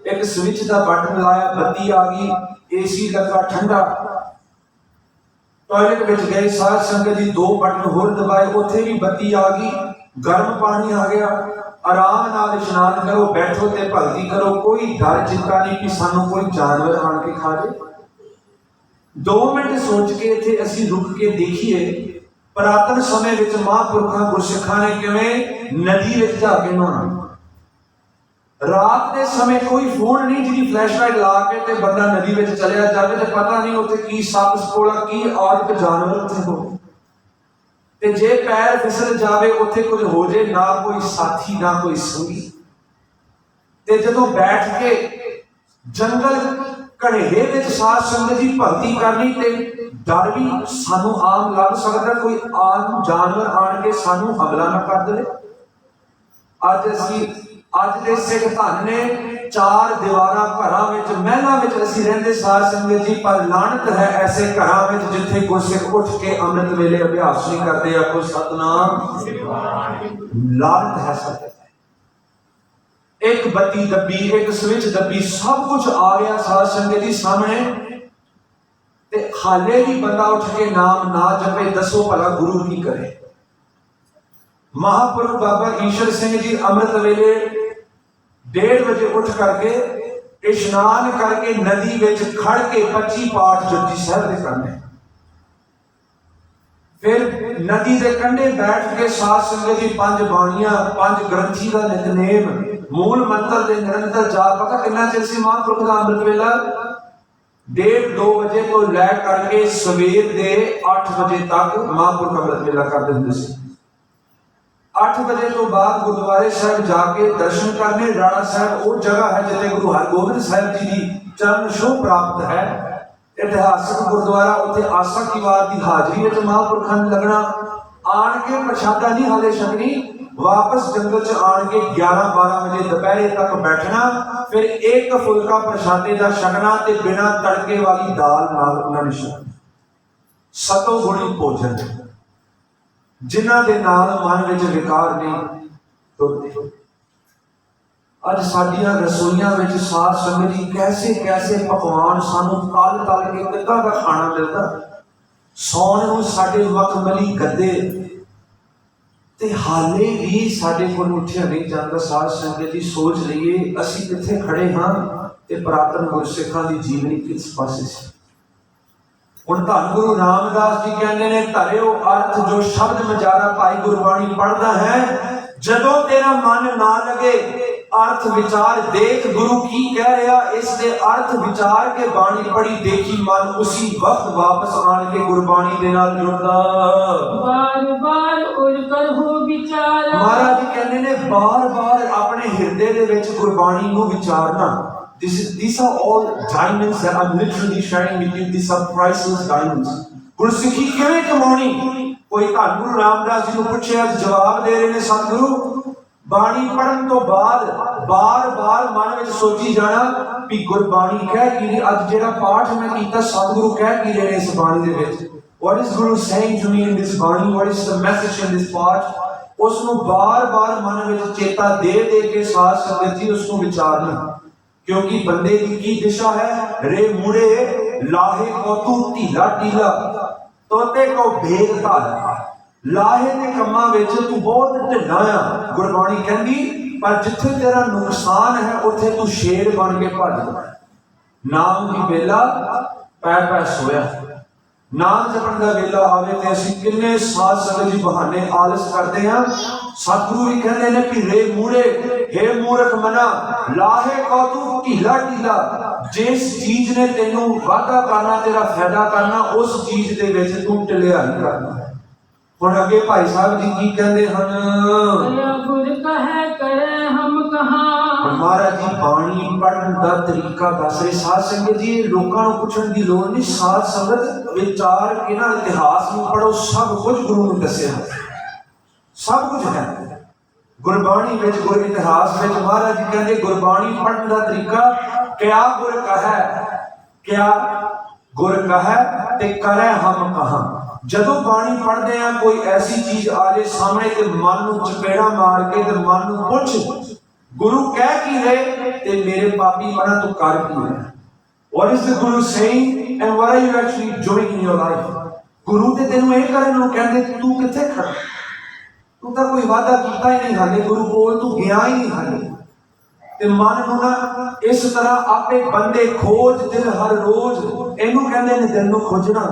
ਇੱਕ ਸਵਿਚ ਦਾ ਬਟਨ ਲਾਇਆ, ਬੱਤੀ ਆ ਗਈ, ਏਸੀ ਲੱਗਾ ਠੰਡਾ। ਟਾਇਲਟ ਵਿੱਚ ਗਏ ਸਾਧ ਸੰਗਤ ਜੀ, 2 ਬਟਨ ਹੋਰ ਦਬਾਏ, ਉੱਥੇ ਵੀ ਬੱਤੀ ਆ ਗਈ, ਗਰਮ ਪਾਣੀ ਆ ਗਿਆ। ਆਰਾਮ ਨਾਲ ਇਸ਼ਨਾਨ ਕਰੋ, ਬੈਠੋ ਤੇ ਭਗਤੀ ਕਰੋ, ਕੋਈ ਡਰ ਚਿੰਤਾ ਨਹੀਂ ਕਿ ਸਾਨੂੰ ਕੋਈ ਜਾਨਵਰ ਆਣ ਕੇ ਖਾ ਜਾਏ। 2 ਮਿੰਟ ਸੋਚ ਕੇ ਇੱਥੇ ਅਸੀਂ ਰੁਕ ਕੇ ਦੇਖੀਏ ਪੁਰਾਤਨ ਸਮੇਂ ਵਿੱਚ ਮਹਾਂਪੁਰਖਾਂ ਗੁਰਸਿੱਖਾਂ ਨੇ ਕਿਵੇਂ ਨਦੀ ਵਿੱਚ ਜਾ ਕੇ ਨਹਾਉਣਾ। ਰਾਤ ਦੇ ਸਮੇਂ ਕੋਈ ਫੋਨ ਨਹੀਂ ਜਿਹਦੀ ਫਲੈਸ਼ਲਾਈਟ ਲਾ ਕੇ ਤੇ ਬੰਦਾ ਨਦੀ ਵਿੱਚ ਚਲਿਆ ਜਾਵੇ ਤੇ ਪਤਾ ਨਹੀਂ ਉੱਥੇ ਕੀ ਸੱਪ ਸਪੋਲਾ, ਕੀ ਔਰਤ ਜਾਨਵਰ ਉੱਥੇ ਹੋਵੇ, ਤੇ ਜੇ ਪੈਰ ਫਿਸਲ ਜਾਵੇ ਉੱਥੇ ਕੁਝ ਹੋ ਜੇ, ਨਾ ਕੋਈ ਸਾਥੀ ਨਾ ਕੋਈ ਸੰਗੀ। ਤੇ ਜਦੋਂ ਬੈਠ ਕੇ ਜੰਗਲ ਘਣੇਰੇ ਵਿੱਚ ਸਾਧ ਸੰਗਤ ਦੀ ਭਗਤੀ ਕਰਨੀ ਤੇ ਡਰ ਵੀ ਸਾਨੂੰ ਆਮ ਲੱਗ ਸਕਦਾ, ਕੋਈ ਆਮ ਜਾਨਵਰ ਆਣ ਕੇ ਸਾਨੂੰ ਹਮਲਾ ਨਾ ਕਰ ਦੇਵੇ। ਅੱਜ ਦੇ ਸਿੱਖ ਧਨ ਨੇ 4 ਦੀਵਾਰਾਂ ਘਰਾਂ ਵਿੱਚ, ਮਹਿਲਾਂ ਵਿੱਚ ਅਸੀਂ ਰਹਿੰਦੇ ਸਾਧ ਸੰਗਤ ਜੀ, ਪਰ ਲਾਹਨਤ ਹੈ ਐਸੇ ਘਰਾਂ ਵਿੱਚ ਜਿੱਥੇ ਗੁਰਸਿੱਖ ਉੱਠ ਕੇ ਅੰਮ੍ਰਿਤ ਵੇਲੇ ਅਭਿਆਸ ਨਹੀਂ ਕਰਦੇ। ਆਖੋ ਸਤਨਾਮ। ਲਾਹਨਤ ਹੈ ਸਤਿ। ਇੱਕ ਬੱਤੀ ਦੱਬੀ, ਇੱਕ ਸਵਿਚ ਦੱਬੀ, ਸਭ ਕੁਝ ਆ ਗਿਆ ਸਾਧ ਸੰਗਤ ਜੀ ਸਾਹਮਣੇ, ਤੇ ਹਾਲੇ ਵੀ ਬੰਦਾ ਉੱਠ ਕੇ ਨਾਮ ਨਾ ਜਪੇ। ਦੱਸੋ ਭਲਾ ਗੁਰੂ ਕੀ ਕਰੇ। ਮਹਾਂਪੁਰਖ ਬਾਬਾ ਈਸ਼ਰ ਸਿੰਘ ਜੀ ਅੰਮ੍ਰਿਤ ਵੇਲੇ 1:30 ਵਜੇ ਉੱਠ ਕਰਕੇ ਇਸ਼ਨਾਨ ਕਰਕੇ ਨਦੀ ਵਿੱਚ ਖੜ ਕੇ 25 ਪਾਠ ਜਪਜੀ ਸਾਹਿਬ ਦੇ ਕਰਨੇ। ਫਿਰ ਨਦੀ ਦੇ ਕੰਢੇ ਬੈਠ ਕੇ ਸਾਧ ਸੰਗਤ ਦੀ 5 ਬਾਣੀਆਂ, 5 ਗ੍ਰੰਥੀ ਦਾ ਨਿਤਨੇਮ, ਮੂਲ ਮੰਤਰ ਦੇ ਨਿਰੰਤਰ ਜਾਪ। ਪਤਾ ਕਿੰਨਾ ਚਿਰ ਸੀ ਮਹਾਂਪੁਰਖ ਦਾ ਅੰਮ੍ਰਿਤ ਵੇਲਾ? 1:30-2 ਵਜੇ ਤੋਂ ਲੈ ਕਰਕੇ ਸਵੇਰ ਦੇ 8 ਵਜੇ ਤੱਕ ਮਹਾਂਪੁਰਖ ਅੰਮ੍ਰਿਤ ਵੇਲਾ ਕਰਦੇ ਹੁੰਦੇ ਸੀ। 8 ਵਜੇ ਤੋਂ ਬਾਅਦ ਗੁਰਦੁਆਰੇ ਸਾਹਿਬ ਜਾ ਕੇ ਦਰਸ਼ਨ ਕਰਨੇ। ਰਾੜਾ ਸਾਹਿਬ ਉਹ ਜਗ੍ਹਾ ਹੈ ਜਿੱਥੇ ਗੁਰੂ ਹਰਗੋਬਿੰਦ ਸਾਹਿਬ ਜੀ ਦੀ ਚਰਨ ਛੋਹ ਪ੍ਰਾਪਤ ਹੈ, ਇਤਿਹਾਸਕ ਗੁਰਦੁਆਰਾ। ਉੱਥੇ ਆਸਾ ਕੀ ਵਾਰ ਦੀ ਹਾਜ਼ਰੀ ਵਿੱਚ ਮਹਾਂਪੁਰਖਾਂ ਨੇ ਲੱਗਣਾ। ਆਣ ਕੇ ਪ੍ਰਸ਼ਾਦਾ ਨਹੀਂ ਹਾਲੇ ਛਕਣੀ, ਵਾਪਸ ਜੰਗਲ 'ਚ ਆਣ ਕੇ 11-12 ਵਜੇ ਦੁਪਹਿਰੇ ਤੱਕ ਬੈਠਣਾ, ਫਿਰ 1 ਫੁਲਕਾ ਪ੍ਰਸ਼ਾਦੇ ਦਾ ਛਕਣਾ ਤੇ ਬਿਨਾਂ ਤੜਕੇ ਵਾਲੀ ਦਾਲ ਨਾਲ ਉਹਨਾਂ ਨੇ ਛਕਣਾ। 7 ਗੁਣੀ ਭੋਜਨ, ਜਿਨ੍ਹਾਂ ਦੇ ਨਾਲ ਮਨ ਵਿੱਚ ਵਿਕਾਰ ਨਹੀਂ ਤੁਰਦੇ। ਅੱਜ ਸਾਡੀਆਂ ਰਸੋਈਆਂ ਵਿੱਚ ਸਾਧ ਸੰਗਤ ਜੀ ਕੈਸੇ ਪਕਵਾਨ ਸਾਨੂੰ ਤਲ ਕੇ ਕਿੱਦਾਂ ਦਾ ਖਾਣਾ ਮਿਲਦਾ। ਸੌਣ ਨੂੰ ਸਾਡੇ ਮਖਮਲੀ ਗੱਦੇ, ਤੇ ਹਾਲੇ ਵੀ ਸਾਡੇ ਕੋਲ ਉੱਠਿਆ ਨਹੀਂ ਜਾਂਦਾ। ਸਾਧ ਸੰਗਤ ਜੀ ਸੋਚ ਲਈਏ ਅਸੀਂ ਕਿੱਥੇ ਖੜੇ ਹਾਂ ਤੇ ਪੁਰਾਤਨ ਗੁਰਸਿੱਖਾਂ ਦੀ ਜੀਵਨੀ ਕਿਸ ਪਾਸੇ ਸੀ। ਹੁਣ ਧੰਨ ਗੁਰੂ ਰਾਮਦਾਸ ਜੀ ਕਹਿੰਦੇ ਨੇ, ਧਰਿਓ ਅਰਥ ਜੋ ਸ਼ਬਦ ਮਜਾਰਾ ਭਾਈ ਗੁਰਬਾਣੀ ਪੜ੍ਹਦਾ ਹੈ। ਜਦੋਂ ਤੇਰਾ ਮਨ ਨਾ ਲਗੇ ਅਰਥ ਵਿਚਾਰ ਦੇਖ ਗੁਰੂ ਕੀ ਕਹਿ ਰਿਹਾ, ਇਸ ਦੇ ਅਰਥ ਵਿਚਾਰ ਕੇ ਬਾਣੀ ਪੜੀ ਦੇਖੀ, ਮਨ ਉसी ਵਕਤ ਵਾਪਸ ਆਣ ਕੇ ਗੁਰਬਾਣੀ ਦੇ ਨਾਲ ਜੁੜਦਾ। ਬਾਰ-ਬਾਰ ਉਰ ਕਰ ਹੋ ਵਿਚਾਰਾ। ਮਹਾਰਾਜ ਜੀ ਕਹਿੰਦੇ ਨੇ ਬਾਰ-ਬਾਰ ਆਪਣੇ ਹਿਰਦੇ ਦੇ ਵਿੱਚ ਗੁਰਬਾਣੀ ਨੂੰ ਵਿਚਾਰਨਾ। These are all diamonds that I'm literally sharing with you. These are priceless diamonds. ਗੁਰਸਿੱਖੀ ਕਿਵੇਂ ਕਮਾਉਣੀ? ਕੋਈ ਧੰਨ ਗੁਰੂ ਰਾਮਦਾਸ ਜੀ ਨੂੰ ਪੁੱਛਿਆ, ਜਵਾਬ ਦੇ ਰਹੇ ਨੇ ਸਤਿਗੁਰੂ, ਬਾਣੀ ਪੜ੍ਹਨ ਤੋਂ ਬਾਅਦ ਬਾਰ-ਬਾਰ ਮਨ ਵਿੱਚ ਸੋਚੀ ਜਾਣਾ ਵੀ ਗੁਰਬਾਣੀ ਕਹਿ ਕੀ ਰਹੀ। ਅੱਜ ਜਿਹੜਾ ਪਾਠ ਮੈਂ ਕੀਤਾ ਸਤਿਗੁਰੂ ਕਹਿ ਕੀ ਰਹੇ ਨੇ ਇਸ ਬਾਣੀ ਦੇ ਵਿੱਚ। What is Guru saying to me in this ਬਾਣੀ? What is the message in this ਪਾਠ? ਉਸ ਨੂੰ ਬਾਰ-ਬਾਰ ਮਨ ਵਿੱਚ ਚੇਤਾ ਦੇ ਕੇ ਸਾਧ ਸੰਗਤ ਜੀ ਉਸ ਨੂੰ ਵਿਚਾਰਨਾ। ਕਿਉਂਕਿ ਬੰਦੇ ਦੀ ਕੀ ਦਿਸ਼ਾ ਹੈ? ਰੇ ਮੁੜੇ ਲਾਹੇ ਕੋ ਤੂੰ ਢੀਲਾ ਢੀਲਾ, ਤੋਤੇ ਕੋ ਭੇਦ ਧਾਰ। ਲਾਹੇ ਦੇ ਕੰਮਾਂ ਵਿੱਚ ਤੂੰ ਬਹੁਤ ਢਿੱਲਾ ਆ, ਗੁਰਬਾਣੀ ਕਹਿੰਦੀ, ਪਰ ਜਿੱਥੇ ਤੇਰਾ ਨੁਕਸਾਨ ਹੈ ਉੱਥੇ ਤੂੰ ਸ਼ੇਰ ਬਣ ਕੇ ਭੱਜਦਾ। ਨਾਮ ਦੀ ਵੇਲਾ ਪੈ ਸੋਇਆ। ਨਾਮ ਜਪਣ ਦਾ ਵੇਲਾ ਆਵੇ ਤੇ ਅਸੀਂ ਕਿੰਨੇ ਸਾਧ ਸੰਗਤ ਜੀ ਬਹਾਨੇ ਆਲਸ ਕਰਦੇ ਹਾਂ। ਸਤਿਗੁਰੂ ਜੀ ਕਹਿੰਦੇ ਨੇ ਕਿ ਰੇ ਮੂੜੇ, ਹੇ ਮੂਰਖ ਮਨਾ, ਲਾਹੇ ਕੋ ਤੂੰ ਢੀਲਾ ਢੀਲਾ। ਜਿਸ ਚੀਜ਼ ਨੇ ਤੈਨੂੰ ਵਾਧਾ ਕਰਨਾ, ਤੇਰਾ ਫਾਇਦਾ ਕਰਨਾ, ਉਸ ਚੀਜ਼ ਦੇ ਵਿੱਚ ਤੂੰ ਢਿਲਾਈ ਕਰਨਾ। ਹੁਣ ਅੱਗੇ ਭਾਈ ਸਾਹਿਬ ਜੀ ਕੀ ਕਹਿੰਦੇ ਹਨ? ਗੁਰ ਕਹੈ ਕਰੇ ਹਮ ਕਹਾਂ। ਮਹਾਰਾਜ ਜੀ ਬਾਣੀ ਪੜ੍ਹਨ ਦਾ ਤਰੀਕਾ ਦੱਸ ਰਹੇ। ਸਾਧ ਸੰਗਤ ਜੀ ਲੋਕਾਂ ਨੂੰ ਪੁੱਛਣ ਦੀ ਲੋੜ ਨਹੀਂ, ਸਾਧ ਸੰਗਤ ਵਿਚਾਰ ਕੇ ਨਾ ਇਤਿਹਾਸ ਨੂੰ ਪੜ੍ਹੋ। ਸਭ ਕੁਝ ਗੁਰੂ ਨੂੰ ਦੱਸਿਆ, ਸਭ ਕੁਝ ਹੈ ਗੁਰਬਾਣੀ ਵਿੱਚ, ਗੁਰ ਇਤਿਹਾਸ ਵਿੱਚ। ਮਹਾਰਾਜ ਜੀ ਕਹਿੰਦੇ ਗੁਰਬਾਣੀ ਪੜ੍ਹਨ ਦਾ ਤਰੀਕਾ, ਕਿਆ ਗੁਰ ਕਹੈ, ਕਿਆ गुर कह ते करे हम कहा। जदों बाणी पढ़ते हैं कोई ऐसी चीज आ जाए सामने ते मन नूं चपेड़ा मार के ते मन नूं पुछ गुरु कह की रहे ते मेरे पापी मना तू कर की रहे। What is the Guru saying and what are you actually doing in your life? गुरु ते तेनू ये करन नूं कहंदे तू किथे खड़ा, तू तां कोई वादा कीता ही नहीं हाले, गुरु कोल तू गया ही नहीं हाले। ते मन नूं ना इस तरह आपे बंदे खोज दिल हर रोज, इनू कहंदे ने दिल नूं खोजना,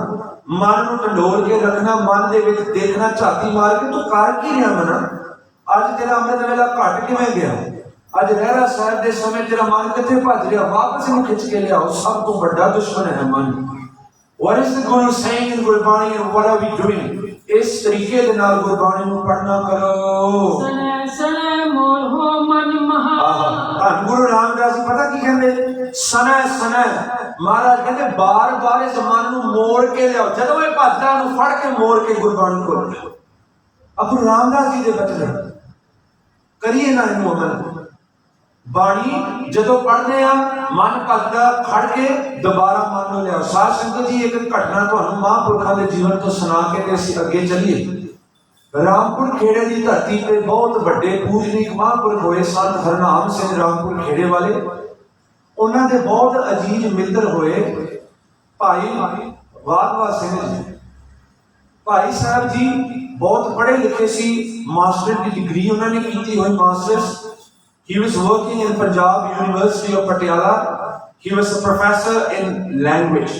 मन नूं ढंडोर के रखना, मन दे विच देखना झाती मार के तू कर की रहा मना। अज तेरा अमृत वेला घट किवें गया, अज रहरा साहब दे समय तेरा मन किथे भज गया, वापस इनू खिंच के लियाओ। सब तो बड़ा दुश्मन है मन। What is the Guru saying in Gurbani and what are we doing? इस तरीके दे नाल गुरबाणी नूं पढ़ना करो। सने सने मोर हो मन महा। धन गुरु रामदास जी पता की कहंदे, सने सने महाराज कहंदे बार बार इस मन नूं मोड़ के लियाओ। जदों ये भजदा नूं फड़ के मोड़ के गुरबाणी को लियाओ। अब गुरु रामदास जी दे बचन करिए ना इनू अमल। बाणी जदों पढ़ते हैं मन भजदा खड़ के दोबारा मन नूं लियाओ। साध संगत जी एक घटना तुहानूं महापुरखां दे जीवन तो सुना के ते असीं अगे चलीए। रामपुर खेड़े की धरती पे बहुत बड़े पूजनीक महापुरख होए संत हरनाम सिंह रामपुर खेड़े वाले। उन्हां दे बहुत अजीज मित्र होए भाई वाधवा सिंह जी। भाई साहब जी बहुत पढ़े लिखे सी, मास्टर की डिग्री उन्होंने की हुई masters. He was working in Punjab University of Patiala. He was a professor in language.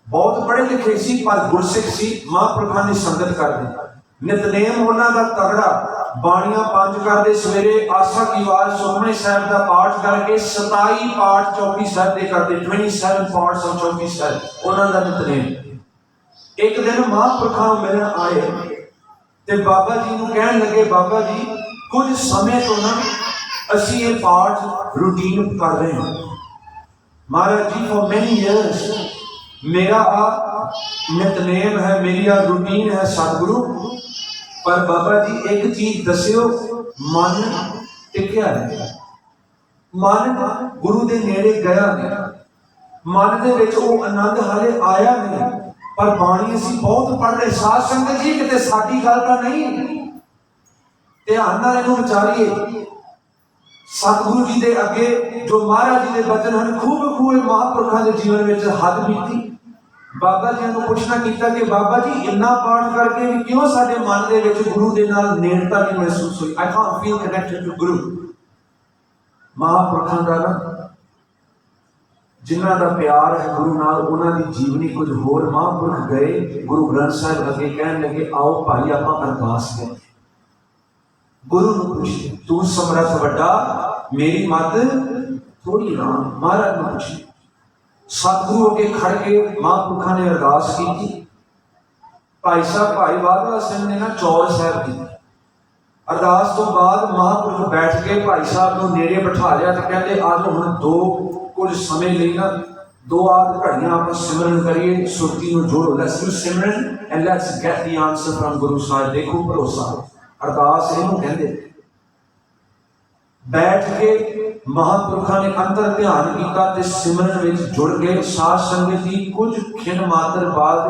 बहुत पढ़े लिखे सी पर गुरसिख सी, महापुरखां दी संगत करदे। नितनेम उन्हां दा तगड़ा, बाणियां पंज करदे सवेरे, आसा की वार सुखमनी साहिब दा पाठ करके 27 पाठ चौकी साहिब दे करदे, 27 पार्ट्स ऑफ चौकी साहिब उन्हां दा नितनेम। एक दिन महापुरखां नूं मिलण आए ते बाबा जी नूं कहण लगे, बाबा जी कुछ समय तो ना असी ये पाठ रूटीन कर रहे हैं। महाराज जी फॉर मेनी ईयर्स मेरा नितनेम है, मेरी रूटीन है सतगुरु, पर बाबा जी एक चीज दस्यो, मन टिकिया है, मन गुरु दे नेड़े गया नहीं, मन दे विच वो आनंद हाले आया नहीं। पर बाणी असीं बहुत पढ़ रहे। साध संगत जी किते साडी गल तां नहीं, ध्यान नाल इहनूं विचारीए। सतगुरु जी दे अगे जो महाराज जी दे बचन हैं खूब खूब महापुरखां दे जीवन विच हद बीती। बाबा जी ने पुछना कीता कि बाबा जी इन्ना पाठ करके भी क्यों साडे मन दे विच गुरु दे नाल नेड़ता नहीं महसूस हुई। I can't feel connected to Guru. महापुरखां दा ना जिन्हां दा प्यार है गुरु नाल, उन्हां दी जीवनी कुछ होर। महापुरख गए गुरु ग्रंथ साहिब अगे कहण लगे, आओ भाई आपां अरदास करिए। गुरु नूं पुछिए, तू समर्थ वड्डा मेरी मत थोड़ी ना। महाराज नूं पुछिए। सतगुरु अगे खड़ के महापुरखां ने अरदास की। भाई साहब भाई वाधवा सिंह ने ना चौर साहब की अरदास तो बाद महापुरख बैठ के भाई साहब नूं नेड़े बिठा लिया ते कहंदे आज हुण दो कुछ समय लई ना दो आध घड़ियां आपां सिमरन करिए, सुरती नूं जोड़ो। Let's do Simran and let's get the answer from Guru Sahib. देखो भरोसा अरदास इहनूं कहंदे। बैठ के महापुरखां ने अंतर ध्यान किया ते सिमरन विच जुड़ गए। साध संगत जी कुछ खिण मात्र बाद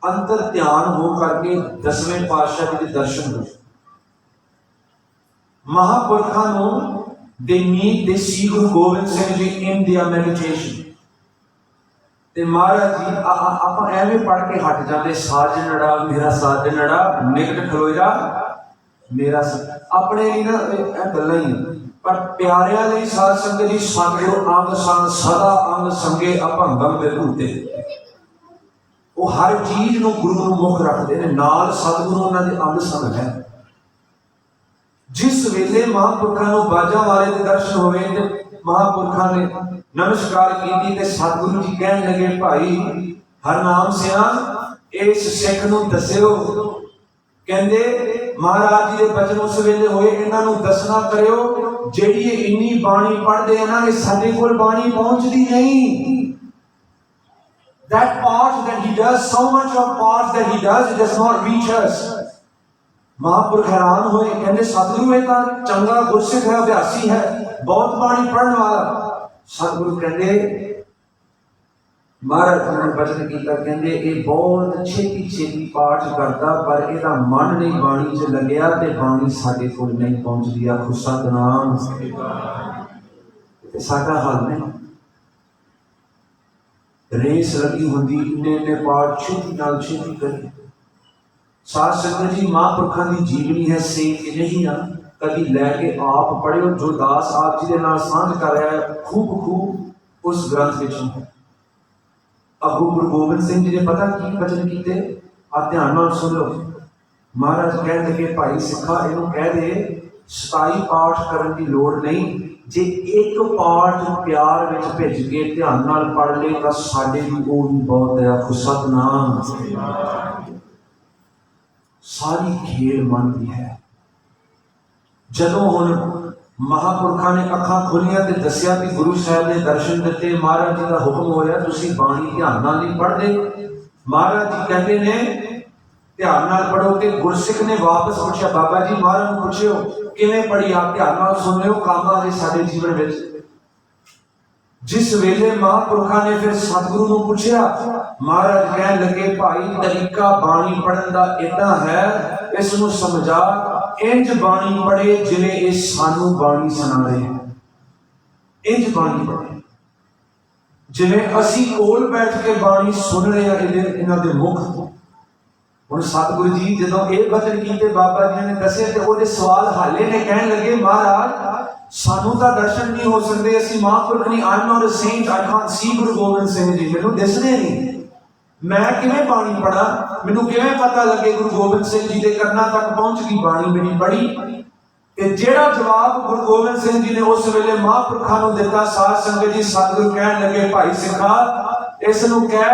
अंतर ध्यान हो करके 10वें पातशाह जी के दर्शन हुए। महापुरखां नूं they meet they see Guru Gobind Singh Ji in their meditation। ते महाराज जी आपां एवें पढ़ के हट जाते, साजनड़ा मेरा साजनड़ा निकट खलोया मेरा अपने लिए ना गल्लां ही, पर प्यारियां लई साध संगत जी सतगुरु अंग संग सदा अंग संगे अभंगम विभूते। वो हर चीज नूं गुरु नूं मुख रखते हैं, नाल सतगुरु उन्हां दे अंग संग है। जिस वेले महापुरखां नूं बाजां वाले दे दर्शन होए ते महापुरखां ने नमस्कार की ते सतगुरु जी कहण लगे, भाई हरनाम सिंह इस सिख नूं दस्सिओ। कहंदे महाराज जी दे बचन उस वेले होए, इन्हां नूं दसना करियो जेड़ी इन्नी बाणी पढ़दे हैं ना, ये साडे कोल बाणी पहुंचदी नहीं। That part that he does, so much of part that he does, it does not reach us। महापुरख हैरान हुए, कहते सतगुरु एक चंगा गुरसिख है, अभ्यासी है, बहुत बाणी पढ़ने वाला। सतगुरु कहते महाराज ने बचन किया कहते ये बहुत छेती छेती पाठ करता पर ਇਹਦਾ मन नहीं बाणी च लगया ते बाणी साडे कोल नहीं पहुंचदी। आखो सतनाम। साडा हाल नहीं रेस लगी होंदी इन्ने पाठ छेती नाल छेती करी। साध संगत जी महापुरखों की जीवनी है सेम नहीं आ कभी लैके आप पढ़ियो जो दास आप जी के नाल सांझ कर रहा है खूब उस ग्रंथ विचों। अगू गुरु गोबिंद सिंह जी ने पता की वचन किए आप ध्यान नाल सुन लो। महाराज कह लगे भाई सिखा इनू कह दे 27 पाठ करने की लोड़ नहीं जे एक पाठ प्यार विच भेज के ध्यान नाल पढ़ ले तो साडे भी वो भी बहुत है। आखो सतनाम। सारी खेल मन की है। जदों हुण महापुरखों ने अखां खोलियां ते दसिया कि गुरु साहब ने दर्शन दिते महाराज जी का हुक्म होया तुसीं बाणी ध्यान नाल नहीं पढ़दे। महाराज जी कहते ने ध्यान नाल पढ़ो कि गुरसिख ने वापस पूछा बाबा जी महाराज नूं पुछियो किवें पढ़ी आप ध्यान नाल सुन लियो काम आ जे साडे जीवन विच। जिस वेले महापुरखों ने फिर सतगुरु नूं पुछया महाराज कह लगे भाई तरीका बाणी पढ़न दा इदां है इस नूं समझा इंज बाणी पढ़े जिवें ये सानू बाणी सुना रहे हैं। इंज बाणी पढ़े जिवें असी कोल बैठ के बाणी सुन रहे हैं इन्हां दे मुख। हुण सतगुरु जी जदों ये वचन कीते बाबा जी ने दसे ते ओहदे सवाल हाले ने कहण लगे महाराज सानू तां दर्शन नहीं हो सकते असी महापुरख नहीं I am not a saint I can't see Guru Gobind Singh ji मैनूं दिसदे नहीं मैं किवें बाणी पढ़ा मैनूं किवें पता लगे गुरु गोबिंद सिंह जी के करना तक पहुंच गई बाणी मेरी पढ़ी। ते जेड़ा जवाब गुरु गोबिंद सिंह जी ने उस वेले महापुरखों नूं दिता साध संगत जी सतगुरु कहण लगे भाई सिखा इस नूं कह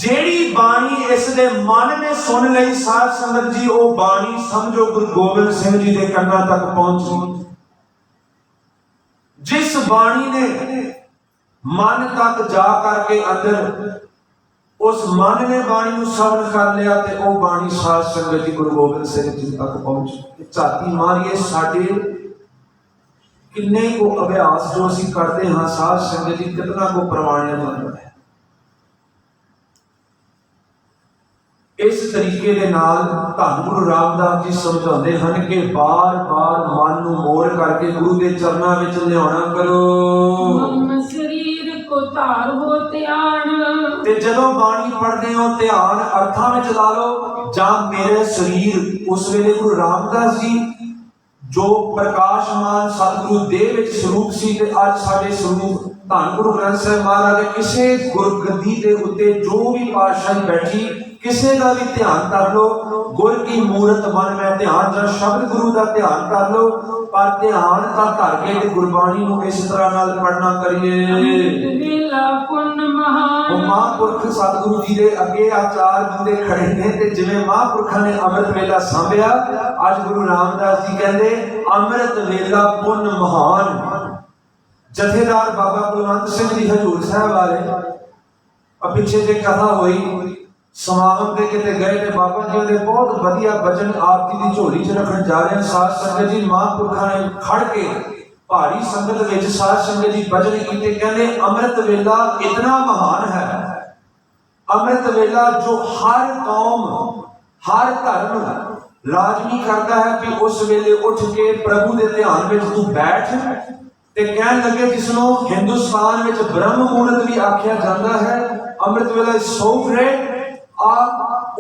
जेड़ी बाणी इस दे मन ने सुन लई साध संगत जी ओ बाणी समझो गुरु गोबिंद सिंह जी के करना तक पहुंच गई। जिस बाणी ने मन तक जा करके अंदर उस मन ने बाणी नूं श्रवण कर लिया ते ओ बाणी साध संगत जी गुरु गोबिंद सिंह जी तक पहुंच। झाती मारिए साडे किन्ने को अभ्यास जो असीं करते हाँ साध संगत जी कितना को प्रमाणित होता है। इस तरीके दे नाल धन गुरु रामदास जी समझाते हैं कि बार बार मन नूं मोड़ करके गुरु के चरणों विच लियाना करो। मम शरीर को धार हो ध्यान ते जदों बाणी पढ़दे हो ध्यान अर्थां विच ला लो जां मेरे शरीर उस वेले गुरु रामदास जी जो प्रकाशमान सतगुरु दे विच स्वरूप सी ते अज साडे स्वरूप धन गुरु ग्रंथ साहिब महाराज किसे गुरगद्दी दे उत्ते जो भी पातशाही बैठी किसी का भी ध्यान कर लो गुर की मूरत मन में ध्यान जा शब्द गुरु का ध्यान कर लो पर ध्यान का धर के गुरबाणी को इस तरह नाल पढ़ना करिए। महापुरख सतगुरु जी के अगे आचार बंदे खड़े ने ते जिवें महापुरखों ने अमृत वेला सांभिया अज गुरु रामदास जी कहते अमृत वेला पुन महान। जथेदार बाबा कुलवंत सिंह जी हजूर साहब वाले पिछे जे कथा हुई समागम के किते गए थे बाबा जी ने बहुत बढ़िया वचन आप जी की झोली च रखन जा रहे हैं। साध संगत जी महापुरखों ने खड़ के भारी संगत विच साध संगत जी वचन कीते कहंदे अमृत वेला इतना महान है अमृत वेला जो हर कौम हर धर्म लाजमी करता है कि उस वेले उठ के प्रभु के ध्यान में तू बैठ ते कहन लगे जिसनों हिंदुस्तान में ब्रह्म मुहूर्त भी आख्या जाता है अमृत वेला सो ग्रेट।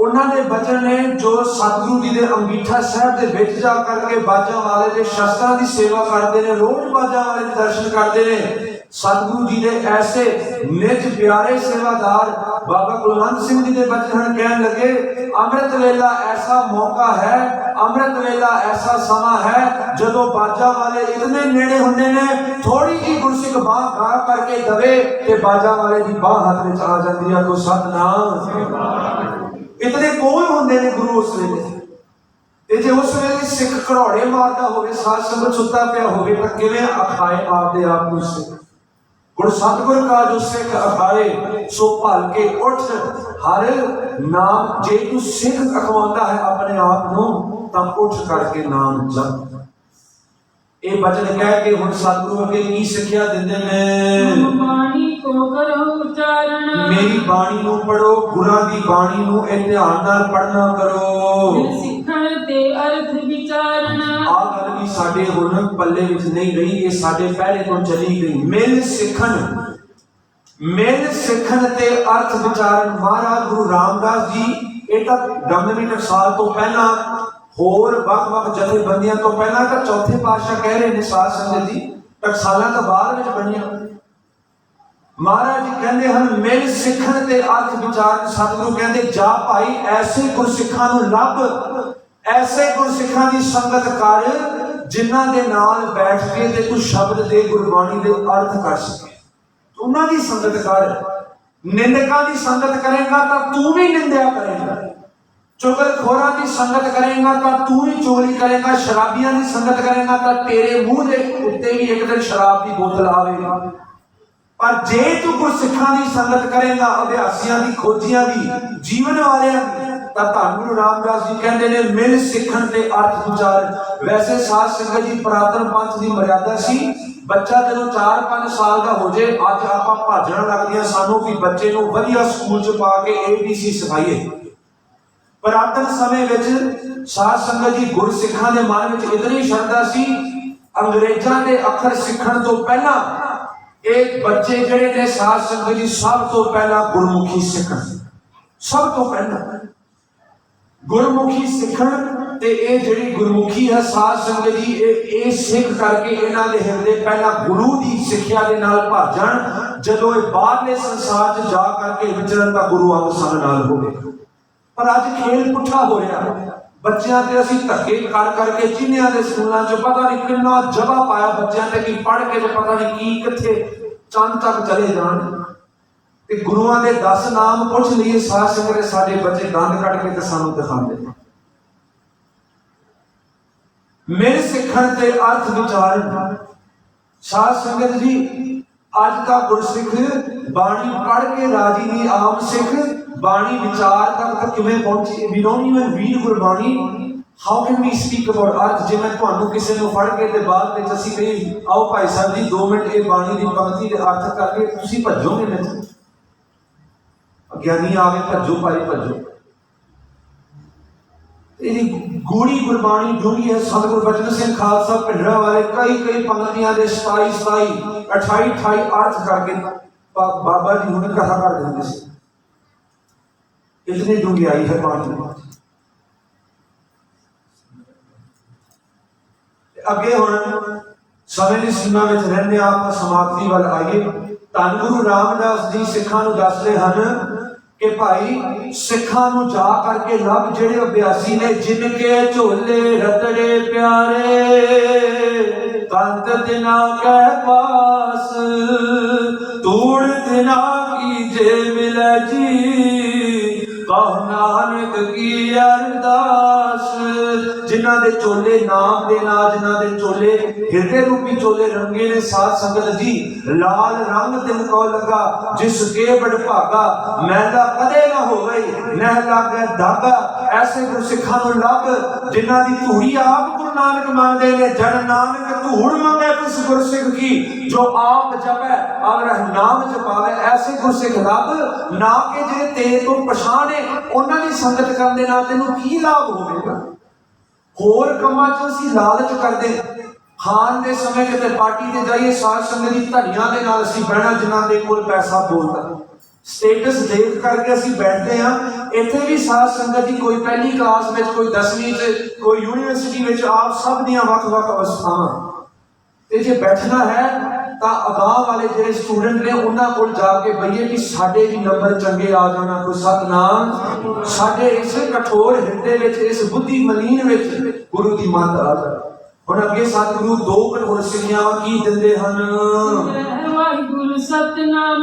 उन्होंने वचन ने जो सतगुरु जी के अंगीठा साहब के विच जा करके बाजा वाले के शस्त्रां की सेवा करते हैं रोज बाजा वाले के दर्शन करते हैं। सतगुरु जी के ऐसे निज प्यारे सेवादार बाबा कुलवंत सिंह जी के वचन कहने लगे अमृत वेला ऐसा मौका है अमृत वेला ऐसा समा है जदों बाजा वाले इतने नेड़े होंगे ने थोड़ी जी गुरसिख बाह गा करके दवे ते बाजा वाले की बाह हाथ में आ जाती है। तो सतनाम इतने कोल होंगे ने गुरु उस वेले जे उस वेले सिख घड़ौड़े मारता होवे साध संगत सुता पिया होवे तां किवें अखाए आपदे आप नूं सिख गुरु सतगुर का जो सिख अखाए सो भल के उठ हर नाम जे तू सिख अखवांदा है अपने आप नूं तां उठ करके नाम जप। ये वचन कह के हुण सतगुरु अगे की सिक्ख्या दिंदे ने को करो उच्चारण। मेरी बाणी नूं पढ़ो, गुरां दी बाणी नूं इह ध्यान नाल पढ़ना करो। फिर सिखण ते अर्थ विचारण। आ गल भी साडे हुण पल्ले विच नहीं रही, ये साडे पहले तो चली गई। मिल सिखण ते अर्थ विचारण। महाराज गुरु रामदास जी ਇਹ ਤਾਂ 99 ਟਕਸਾਲ ਤੋਂ ਪਹਿਲਾਂ ਹੋਰ ਵੱਖ-ਵੱਖ ਜਥੇਬੰਦੀਆਂ ਤੋਂ ਪਹਿਲਾਂ ਤਾਂ ਚੌਥੇ ਪਾਤਸ਼ਾਹ ਕਹਿ ਰਹੇ ਨੇ ਸਾਧ ਸੰਗਤ ਜੀ, ਟਕਸਾਲਾਂ ਤਾਂ ਬਾਅਦ ਵਿੱਚ ਬਣੀਆਂ। ਮਹਾਰਾਜ ਜੀ ਕਹਿੰਦੇ ਹਨ ਮਿਲ ਸਿੱਖਣ ਤੇ ਅਰਥ ਵਿਚਾਰਨ। ਸਤਿਗੁਰੂ ਕਹਿੰਦੇ ਜਾ ਭਾਈ ਐਸੇ ਗੁਰਸਿੱਖਾਂ ਨੂੰ ਲੱਭ, ਐਸੇ ਗੁਰਸਿੱਖਾਂ ਦੀ ਸੰਗਤ ਕਰ ਜਿਨ੍ਹਾਂ ਦੇ ਨਾਲ ਬੈਠ ਕੇ ਤੇ ਤੂੰ ਸ਼ਬਦ ਦੇ ਗੁਰਬਾਣੀ ਦੇ ਅਰਥ ਕਰ ਸਕੇ। ਉਹਨਾਂ ਦੀ ਸੰਗਤ ਕਰ। ਨਿੰਦਕਾਂ ਦੀ ਸੰਗਤ ਕਰੇਗਾ ਤਾਂ ਤੂੰ ਵੀ ਨਿੰਦਿਆ ਕਰੇਗਾ। ਚੁਗਲਖੋਰਾਂ ਦੀ ਸੰਗਤ ਕਰੇਗਾ ਤਾਂ ਤੂੰ ਵੀ ਚੁਗਲੀ ਕਰੇਗਾ। ਸ਼ਰਾਬੀਆਂ ਦੀ ਸੰਗਤ ਕਰੇਗਾ ਤਾਂ ਤੇਰੇ ਮੂੰਹ ਦੇ ਉੱਤੇ ਵੀ ਇੱਕ ਦਿਨ ਸ਼ਰਾਬ ਦੀ ਬੋਤਲ ਆਵੇਗਾ। ਪਰ ਜੇ ਤੂੰ ਗੁਰਸਿੱਖਾਂ ਦੀ ਸੰਗਤ ਕਰੇਗਾ, ਅਭਿਆਸੀਆਂ ਦੀ, ਖੋਜੀਆਂ ਦੀ, ਜੀਵਨ ਵਾਲਿਆਂ ਦੀ, ਤਾਂ ਧੰਨ ਗੁਰੂ ਰਾਮਦਾਸ ਜੀ ਕਹਿੰਦੇ ਨੇ ਮਿਲ ਸਿੱਖਣ ਤੇ ਅਰਥ ਵਿਚਾਰ। ਵੈਸੇ ਸਾਧ ਸੰਗਤ ਜੀ ਪੁਰਾਤਨ ਪੰਥ ਦੀ ਮਰਿਆਦਾ ਸੀ ਬੱਚਾ ਜਦੋਂ 4-5 ਸਾਲ ਦਾ ਹੋ ਜੇ, ਅੱਜ ਆਪਾਂ ਭਾਜਣ ਲੱਗਦੀਆਂ ਸਾਨੂੰ ਵੀ ਬੱਚੇ ਨੂੰ ਵਧੀਆ ਸਕੂਲ 'ਚ ਪਾ ਕੇ ABC ਸਿਖਾਈਏ। ਪੁਰਾਤਨ ਸਮੇਂ ਵਿੱਚ ਸਾਧ ਸੰਗਤ ਜੀ ਗੁਰਸਿੱਖਾਂ ਦੇ ਮਨ ਵਿੱਚ ਇਤਨੀ ਸ਼ਰਧਾ ਸੀ, ਅੰਗਰੇਜ਼ਾਂ ਦੇ ਅੱਖਰ ਸਿੱਖਣ ਤੋਂ ਪਹਿਲਾਂ ਇਹ ਬੱਚੇ ਜਿਹੜੇ ਨੇ ਸਾਧ ਸੰਗਤ ਜੀ ਸਭ ਤੋਂ ਪਹਿਲਾਂ ਗੁਰਮੁਖੀ ਸਿੱਖਣ। ਸਭ ਤੋਂ ਪਹਿਲਾਂ ਗੁਰਮੁਖੀ ਸਿੱਖਣ। ਤੇ ਇਹ ਜਿਹੜੀ ਗੁਰਮੁਖੀ ਹੈ ਸਾਧ ਸੰਗਤ ਜੀ ਇਹ ਸਿੱਖ ਕਰਕੇ ਇਹਨਾਂ ਦੇ ਹਿਰਦੇ ਪਹਿਲਾਂ ਗੁਰੂ ਦੀ ਸਿੱਖਿਆ ਦੇ ਨਾਲ ਭਰ ਜਾਣ। ਜਦੋਂ ਇਹ ਬਾਹਰਲੇ ਸੰਸਾਰ 'ਚ ਜਾ ਕਰਕੇ ਵਿਚਰਨ ਦਾ ਗੁਰੂ ਅੰਗ ਸੰਗ ਨਾਲ ਹੋਵੇ। ਪਰ ਅੱਜ ਖੇਲ ਪੁੱਠਾ ਹੋ ਰਿਹਾ। ਬੱਚਿਆਂ ਤੇ ਅਸੀਂ ਧੱਕੇ ਕਰ ਕਰਕੇ ਚੀਨਿਆਂ ਦੇ ਸਕੂਲਾਂ 'ਚ ਪਤਾ ਨਹੀਂ ਕਿੰਨਾ ਜਬਾ ਪਾਇਆ ਬੱਚਿਆਂ ਤੇ ਕਿ ਪੜ੍ਹ ਕੇ ਤੇ ਪਤਾ ਨਹੀਂ ਕੀ ਕਿੱਥੇ ਚੰਦ ਤੱਕ ਚਲੇ ਜਾਣ। ਤੇ ਗੁਰੂਆਂ ਦੇ 10 ਨਾਮ ਪੁੱਛ ਲਈਏ ਸਾਧ ਸੰਗਤ ਦੇ, ਸਾਡੇ ਬੱਚੇ ਦੰਦ ਕੱਢ ਕੇ ਤੇ ਸਾਨੂੰ ਦਿਖਾਉਂਦੇ ਨੇ। ਮਿਲ ਸਿੱਖਣ ਤੇ ਅਰਥ ਵਿਚਾਰਨ। ਸਾਧ ਸੰਗਤ ਜੀ ਅੱਜ ਦਾ ਗੁਰਸਿੱਖ ਬਾਣੀ ਪੜ੍ਹ ਕੇ ਰਾਜੀ ਨਹੀਂ। ਆਮ ਸਿੱਖ ਬਾਣੀ ਵਿਚਾਰ ਤੱਕ ਕਿਵੇਂ ਪਹੁੰਚੀ? We don't even read Gurbani, how can we speak about ਅਰਥ? ਜੇ ਮੈਂ ਤੁਹਾਨੂੰ ਕਿਸੇ ਨੂੰ ਫੜ ਕੇ ਤੇ ਬਾਅਦ ਵਿੱਚ ਅਸੀਂ ਕਹੀ ਆਓ ਭਾਈ ਸਾਹਿਬ ਜੀ 2 ਮਿੰਟ ਇਹ ਬਾਣੀ ਦੀ ਪੰਕਤੀ ਦੇ ਅਰਥ ਕਰਕੇ, ਤੁਸੀਂ ਭੱਜੋਗੇ ਮੇਰੇ? ਅਗਿਆਨੀ ਆਵੇ ਭੱਜੋ ਭਾਈ ਭੱਜੋ। ਇਹਦੀ ਗੂੜੀ ਗੁਰਬਾਣੀ ਡੂੰਘੀ ਹੈ। ਸਤਿਗੁਰੂ ਬਚਨ ਸਿੰਘ ਖਾਲਸਾ ਭਿੰਡਰਾਂ ਵਾਲੇ ਕਈ ਪੰਕਤੀਆਂ ਦੇ 27 28 ਅਰਥ ਕਰਕੇ ਬਾਬਾ ਜੀ ਹੁਣ ਕਥਾ ਕਰ ਦਿੰਦੇ ਸੀ। ਇਤਨੀ ਡੂੰਘਾਈ ਹੈ ਬਾਣੀ ਦੀ। ਅੱਗੇ ਹੁਣ ਸਮੇਂ ਦੀ ਸੀਮਾ ਵਿੱਚ ਰਹਿੰਦੇ ਆਪਾਂ ਸਮਾਪਤੀ ਵੱਲ ਆਈਏ। ਧੰਨ ਗੁਰੂ ਰਾਮਦਾਸ ਜੀ ਸਿੱਖਾਂ ਨੂੰ ਦੱਸਦੇ ਹਨ ਕਿ ਭਾਈ ਸਿੱਖਾਂ ਨੂੰ ਜਾ ਕਰਕੇ ਲੱਭ ਜਿਹੜੇ ਅਭਿਆਸੀ ਨੇ ਜਿਨ ਕੇ ਝੋਲੇ ਰਤੜੇ ਪਿਆਰੇ ਕੰਤ ਦਿਨਾ ਕੈ ਪਾਸ ਤੂੜ ਦਿਨਾ ਕੀ ਜੇ ਮਿਲੈ ਜੀ ਕਹੁ ਨਾਨਕ ਕੀ ਅਰਦਾਸ। ਜਿਨ੍ਹਾਂ ਦੇ ਚੋਲੇ ਨਾਮ ਦੇ ਨਾਲ, ਜਿਨ੍ਹਾਂ ਦੇ ਚੋਲੇ ਹਿਰਦੇ ਰੂਪੀ ਚੋਲੇ ਰੰਗੇ ਨੇ ਸਾਧ ਸੰਗਤ ਜੀ, ਲਾਲ ਰੰਗ ਤਿਨ ਕੋ ਲਗਾ ਜਿਸ ਕੇ ਬੜ ਭਾਗਾ ਮੈਦਾ ਕਦੇ ਨਾ ਹੋਵੇ ਨਹਿ ਲਾਗੇ ਧਾਗਾ। ਐਸੇ ਗੁਰਸਿੱਖਾਂ ਨੂੰ ਲੱਭ ਜਿਨ੍ਹਾਂ ਦੀ ਧੂੜੀ ਆਪ ਗੁਰੂ ਨਾਨਕ ਮੰਗਦੇ ਨੇ। ਜਨ ਨਾਨਕ ਧੂੜ ਮੰਗੇ ਤਿਸ ਗੁਰਸਿੱਖ ਕੀ ਜੋ ਆਪ ਜਪੈ ਔਰ ਨਾਮ ਜਪਾਵੇ। ਐਸੇ ਗੁਰਸਿੱਖ ਲੱਭ ਨਾ ਕਿ ਜਿਹੜੇ ਤੇਰੇ ਤੋਂ ਪਛਾਣ ਉਹਨਾਂ ਦੀ ਸੰਗਤ ਕਰਨ ਦੇ ਨਾਲ ਤੈਨੂੰ ਕੀ ਲਾਭ ਹੋਵੇਗਾ। ਹੋਰ ਕੰਮਾਂ 'ਚ ਅਸੀਂ ਲਾਲਚ ਕਰਦੇ, ਖਾਣ ਦੇ ਸਮੇਂ ਕਿਤੇ ਪਾਰਟੀ ਤੇ ਜਾਈਏ ਸਾਧ ਸੰਗਤ ਦੀ ਧੜੀਆਂ ਦੇ ਨਾਲ ਅਸੀਂ ਬਹਿਣਾ ਜਿਨ੍ਹਾਂ ਦੇ ਕੋਲ ਪੈਸਾ ਬੋਲਦਾ, ਸਟੇਟਸ ਦੇਖ ਕਰਕੇ ਅਸੀਂ ਬੈਠਦੇ ਹਾਂ। ਇੱਥੇ ਵੀ ਸਾਧ ਸੰਗਤ ਦੀ ਕੋਈ ਪਹਿਲੀ ਕਲਾਸ ਵਿੱਚ, ਕੋਈ 10ਵੀਂ 'ਚ, ਕੋਈ ਯੂਨੀਵਰਸਿਟੀ ਵਿੱਚ, ਆਪ ਸਭ ਦੀਆਂ ਵੱਖ-ਵੱਖ ਅਵਸਥਾਵਾਂ। ਤੇ ਜੇ ਬੈਠਣਾ ਹੈ ਤਾਂ ਅਗਾਂਹ ਵਾਲੇ ਜਿਹੜੇ ਸਟੂਡੈਂਟ ਨੇ ਉਹਨਾਂ ਕੋਲ ਜਾ ਕੇ ਬਈਏ ਕਿ ਸਾਡੇ ਵੀ ਨੰਬਰ ਚੰਗੇ ਆ ਜਾਣਾ। ਕੋਈ ਸਤਨਾਮ ਸਾਡੇ ਇਸ ਕਠੋਰ ਹਿਰਦੇ ਵਿੱਚ, ਇਸ ਬੁੱਧੀ ਮਲੀਨ ਵਿੱਚ ਗੁਰੂ ਦੀ ਮੱਤ ਆ ਜਾਏ। ਹੁਣ ਅੱਗੇ ਸਤਿਗੁਰੂ 2 ਕਠੋਰ ਸਿੱਖਿਆਵਾਂ ਕੀ ਦਿੰਦੇ ਹਨ? ਵਾਹਿਗੁਰੂ ਸਤਨਾਮ।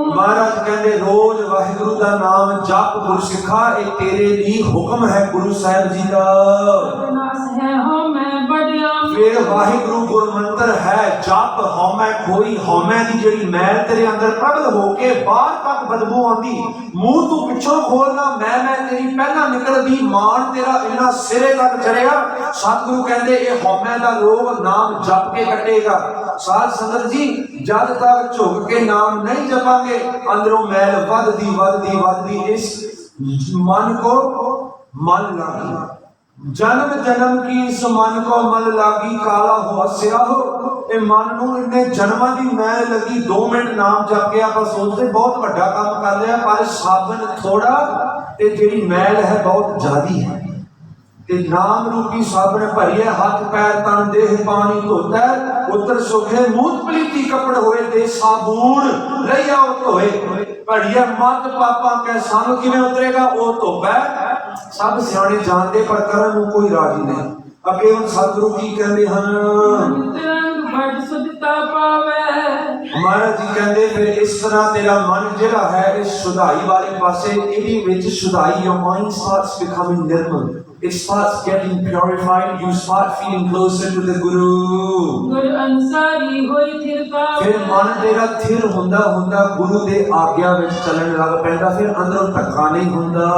ਮਹਾਰਾਜ ਕਹਿੰਦੇ ਰੋਜ਼ ਵਾਹਿਗੁਰੂ ਦਾ ਨਾਮ ਜਪ ਗੁਰਸਿੱਖਾ, ਇਹ ਤੇਰੇ ਲਈ ਹੁਕਮ ਹੈ ਗੁਰੂ ਸਾਹਿਬ ਜੀ ਦਾ। ਫਿਰ ਵਾਹਿਗੁਰੂ ਗੁਰਮੰਤਰ ਹੈ ਜਪ ਹਉਮੈ ਖੋਈ। ਹਉਮੈ ਦੀ ਜਿਹੜੀ ਮੈਲ ਤੇਰੇ ਅੰਦਰ ਪ੍ਰਗਟ ਹੋ ਕੇ ਬਾਹਰ ਤੱਕ ਬਦਬੂ ਆਉਂਦੀ, ਮੂੰਹ ਤੂੰ ਪਿੱਛੋਂ ਖੋਲਣਾ ਮੈਂ ਤੇਰੀ ਪਹਿਲਾਂ ਨਿਕਲਦੀ, ਮਾਣ ਤੇਰਾ ਇੰਨਾ ਸਿਰੇ ਤੱਕ ਚੜਿਆ। ਸਤਿਗੁਰੂ ਕਹਿੰਦੇ ਇਹ ਹਉਮੈ ਦਾ ਰੋਗ ਨਾਮ ਜਪ ਕੇ ਕੱਟੇਗਾ। ਸਾਧ ਸੰਗਤ ਜੀ जद तक झुक के नाम नहीं जपांगे अंदरों मैल वधदी वधदी वधदी इस मन को मल लागी। जन्म जन्म की इस मन को मल लागी काला हो हसिया हो। ये मन नूं इन्ने जन्मां दी मैल लगी 2 मिनट नाम जप के आप सोचते बहुत वड्डा काम कर लिया पर साबन थोड़ा ते जिहड़ी मैल है बहुत ज्यादा है। ते नाम रूपी साबन भरिए हाथ पैर तन देह पानी धोता है उतर सुखे मूत पलीती कपड़ होए दे साबुन लई आओ धोए भड़िया मत पापा कै संग किवें उतरेगा वो धोपै। सब सियाणे जानते पर करन नूं कोई राजी नहीं। अगे हुण सतगुरु की कहंदे हन बड़ सुधता पावे। महाराज जी कहंदे फिर इस तरह तेरा मन जिहड़ा है इस शुद्धाई वाले पासे इहदी विच शुद्धाई योर माइंड स्टार्ट्स बिकमिंग निर्मल। It starts getting purified. You start feeling closer to the Guru. गुरु अंसारी होई थिर पावे। फिर मन तेरा थिर हुंदा हुंदा गुरु दे आज्ञा विच चलन लग पैंदा फिर अंदरों धक्का नहीं हुंदा।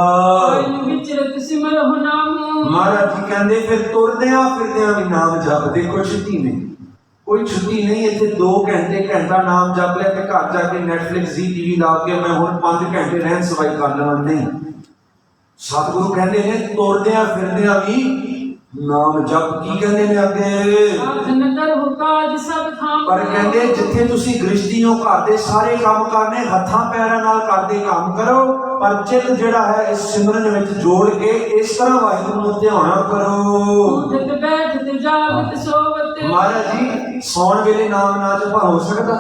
विचरत सिमर हो नाम। महाराज जी कहंदे फिर तुरदियां फिरदियां भी नाम जपदे कोई छुट्टी नहीं कोई छुट्टी नहीं। इत्थे 2 घंटा नाम जप लिया ते घर जाके नेटफ्लिक्स जी टीवी ला के मैं हुण 5 घंटे रहन सवाई कर लवां नहीं। सतगुरु कहते हैं तोड़दिया फिरदिया भी नाम जप की कहते हैं अगे पर कहते जिथे तुसी गृहस्थी हो घर दे सारे काम करने हत्थां पैरां नाल करदे काम करो पर चित जिहड़ा है इस सिमरन विच जोड़ के इस तरह वाहिगुरू नूं ध्यान करो। उठत बैठत जागत सोवत। महाराज जी सौण वेले नाम ना जपा हो सकदा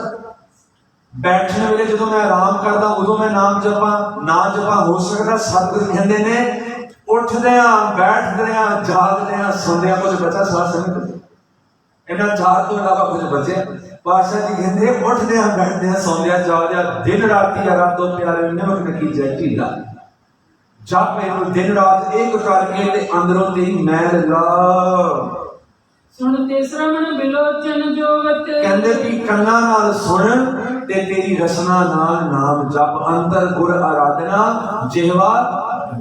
बैठने वेले जो मैं आराम करदा उदों मैं नाम जपा ना जपा हो सकता। सतगुरु कहंदे ने उठदियां बैठदियां जागदियां सोंदियां कुछ बचा साथ संगत इन्हां चार तो इलावा कुछ बचे। पातशाह जी कहंदे उठदियां बैठदियां सोंदियां जागदियां दिन राती रातों प्यारे निमक नकी जाए ढीला जप इहनूं दिन रात एक करके ते अंदरों तेरी मैल ला। सुन ते श्रवण बिलोचन जोवत। कहंदे भी कन्ना नाल सुन ते तेरी रसना नाल नाम जप अंतर गुर आराधना जिहवा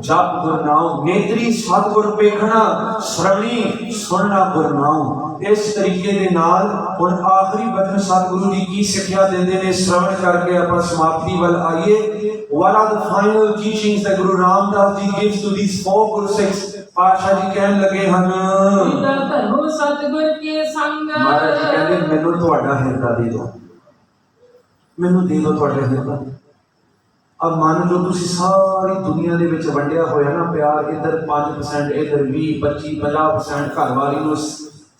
जप गुर नाम नेत्री सतगुर पेखना श्रवणी सुनना गुर नाम। इस तरीके दे नाल हुण आखिरी वचन सतगुरु जी की सिक्ख्या देंदे ने श्रवण करके आपां समाप्ति वल आइए। What are the final teachings that Guru Ramdas ji gives to these 4 Guru Sikhs? पातशाह जी कहन लगे हन धरो सतगुर के संग। महाराज जी कहंदे मैनूं तुहाडा हिरदा दे दो मैनूं दे दो तुहाडा हिरदा। अब मान लो तुसीं सारी दुनिया दे विच वंडिया होया ना प्यार इधर 5% इधर 20 25 50% घर वाली नूं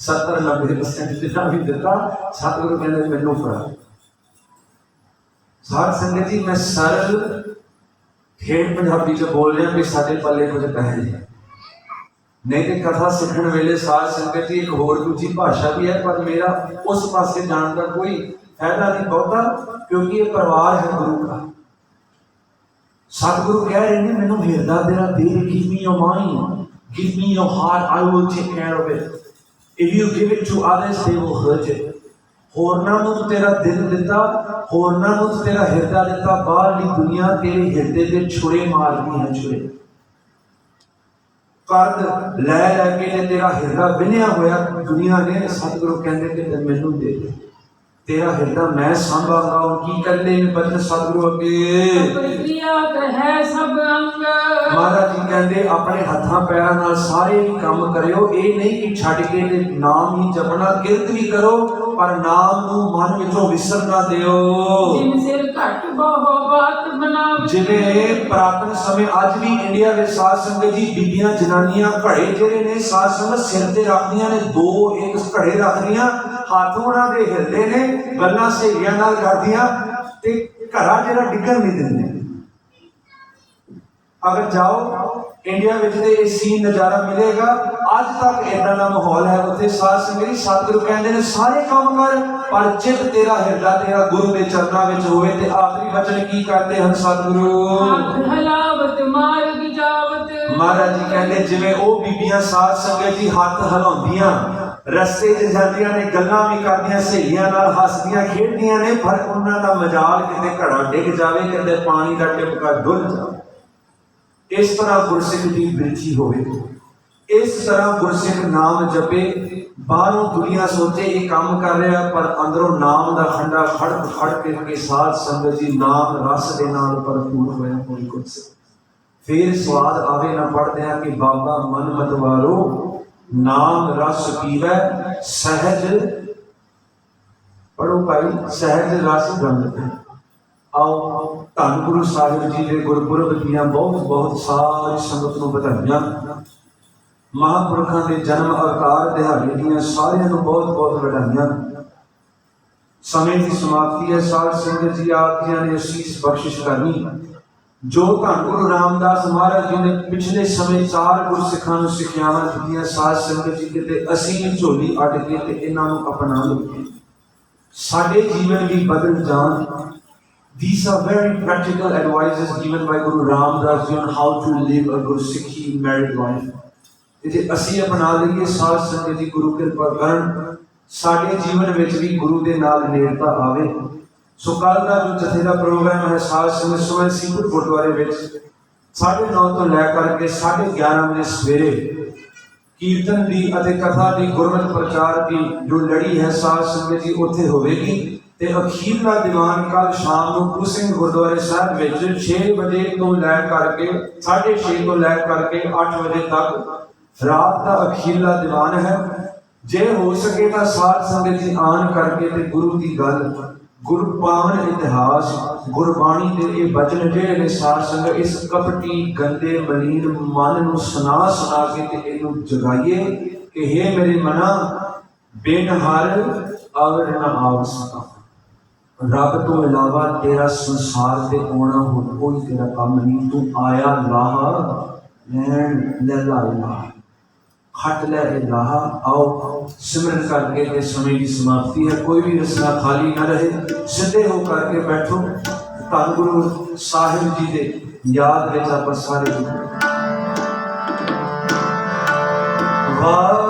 70 90% जितना भी दिता सतगुरु कहंदे मैनूं फड़ा। साध संगत जी मैं सरल ठेठ पंजाबी च बोल रहा कि साडे पल्ले कुछ पैसे नहीं तो कथा सीखने वेले साध संगत जी एक होर दूसरी भाषा भी है पर मेरा उस पासे जाने का कोई फायदा नहीं बहुता क्योंकि ये परिवार है गुरु का। सतगुरु कह रहे हैं मैनू हिरदा तेरा दे give me your mind give me your heart I will take care of it if you give it to others they will hurt it. होरना नूं तेरा दिल दिता होरना नूं तेरा हिरदा दिता बाहरली दुनिया तेरे हिरदे दे छुरे मारदी है छुरे कर्द लै लैके तेरा हिरदा बिन्या होया दुनिया ने सतगुरु कहते कि मैनू दे तेरा हिरदा मैं संभालूंगा। उनकी करने में बचन सतगुरु अगे महाराज जी कहते अपने हथां पैरां नाल सारे ही काम करियो ये नहीं कि छड्ड के नाम ही जपना किरत भी करो पर नाम नूं मन विचों विसर ना दिओ। जिवें पुरातन समय अज भी इंडिया में साध संगत जी बीबियां जनानियां घड़े जिहड़े ने साध संगत सिर ते रखदियां ने 2 एक घड़े रखदियां हाथ उन्हां दे हिरदे ने गल्लां सहेलियां नाल करदियां ते घड़ा जिहड़ा डिग्गण नहीं दिंदे। अगर जाओ इंडिया में ये सीन नजारा मिलेगा अज तक इदा का माहौल है उत्थे साध संगत जी सतगुरु कहते हैं सारे काम कर पर चित तेरा हिरदा तेरा गुरु के चरणों में होवे ते आखिरी वचन की करते हैं सतगुरु महाराज जी कहते जिवें ओ बीबियां साध संगत जी हाथ हिलाउंदियां रस्ते च जांदियां ने गल्लां भी करदियां सहेलियां नाल हसदियां खेडदियां ने पर उन्हां दा मजाल किते घड़ा डिग जावे किते पानी दा टिपका डुल जावे इस तरह गुरसिख की बिरछी होवे इस तरह गुरसिख नाम जपे, बाहरों दुनिया सोचे ये काम कर रहा पर अंदरों नाम का खंडा खड़क खड़क के साथ संगत जी नाम रस के नाल भरपूर होया कोई गुरसिख। फिर स्वाद आवे ना पढ़ते हैं कि बाबा मन मतवारो नाम रस पीवै सहज, पढ़ो भाई, सहज रस गंध। आओ धन गुरु साहिब जी के गुरपुरब दियां बहुत बहुत सारी संगत नूं बधाइयां। महापुरखों के जन्म अवतार दिहाड़े दियां सारियां नूं बहुत बहुत बधाइयां। समय की समाप्ति है, साध संगत जी आप जियां ने असीस बख्शिश करनी। जो धन गुरु रामदास महाराज जी ने पिछले समय 4 गुरसिखां नूं सिखियावां दित्तियां, साध संगत जी किते असीं भी झोली अड्ड के ते इन्हां नूं अपना लईए, साडे जीवन भी बदल जान। These are very practical advices given by Guru Ramdas Ji on how to live a Gursikhi married life. इसे असी अपना लईए, साध संगत जी गुरु कृपा करन, साडे जीवन विच भी गुरु दे नाल नेड़ता आवे। सो कल का जो जथे का प्रोग्राम है साध संगत सुबह सीपुर गुरुद्वारे विच 9:30 तो लैकर के 11:30 बजे सवेरे कीर्तन की अते कथा की गुरमत प्रचार की जो लड़ी है साध संगत जी उत्थे होवेगी। ते अखीरला दीवान कल शाम को गुरु सिंह गुरुद्वारे साहब विच 6 बजे तो लै करके 6:30 तो लै करके 8 बजे तक रात का अखीरला दीवान है। जे हो सके तो साध संगत जी आन करके ते गुरु की गल, गुरु पावन इतिहास, गुरबाणी के ये बचन जेड़े ने साध संगत इस कपटी गंदे मलीन मन नूं सुना सुना के ते इनू जगाइए कि हे मेरे मना बिन हर अवर न आव सका। रब तो इलावा तेरा संसार ते आना हो कोई तेरा काम नहीं। तू आया लाह लैन ले ला खट ले लाह। आओ सिमरन करके ते समय की समाप्ति है, कोई भी रस्ता खाली न रहे, सीधे हो करके बैठो। धन गुरु साहिब जी दे याद विच आपां सारे वाह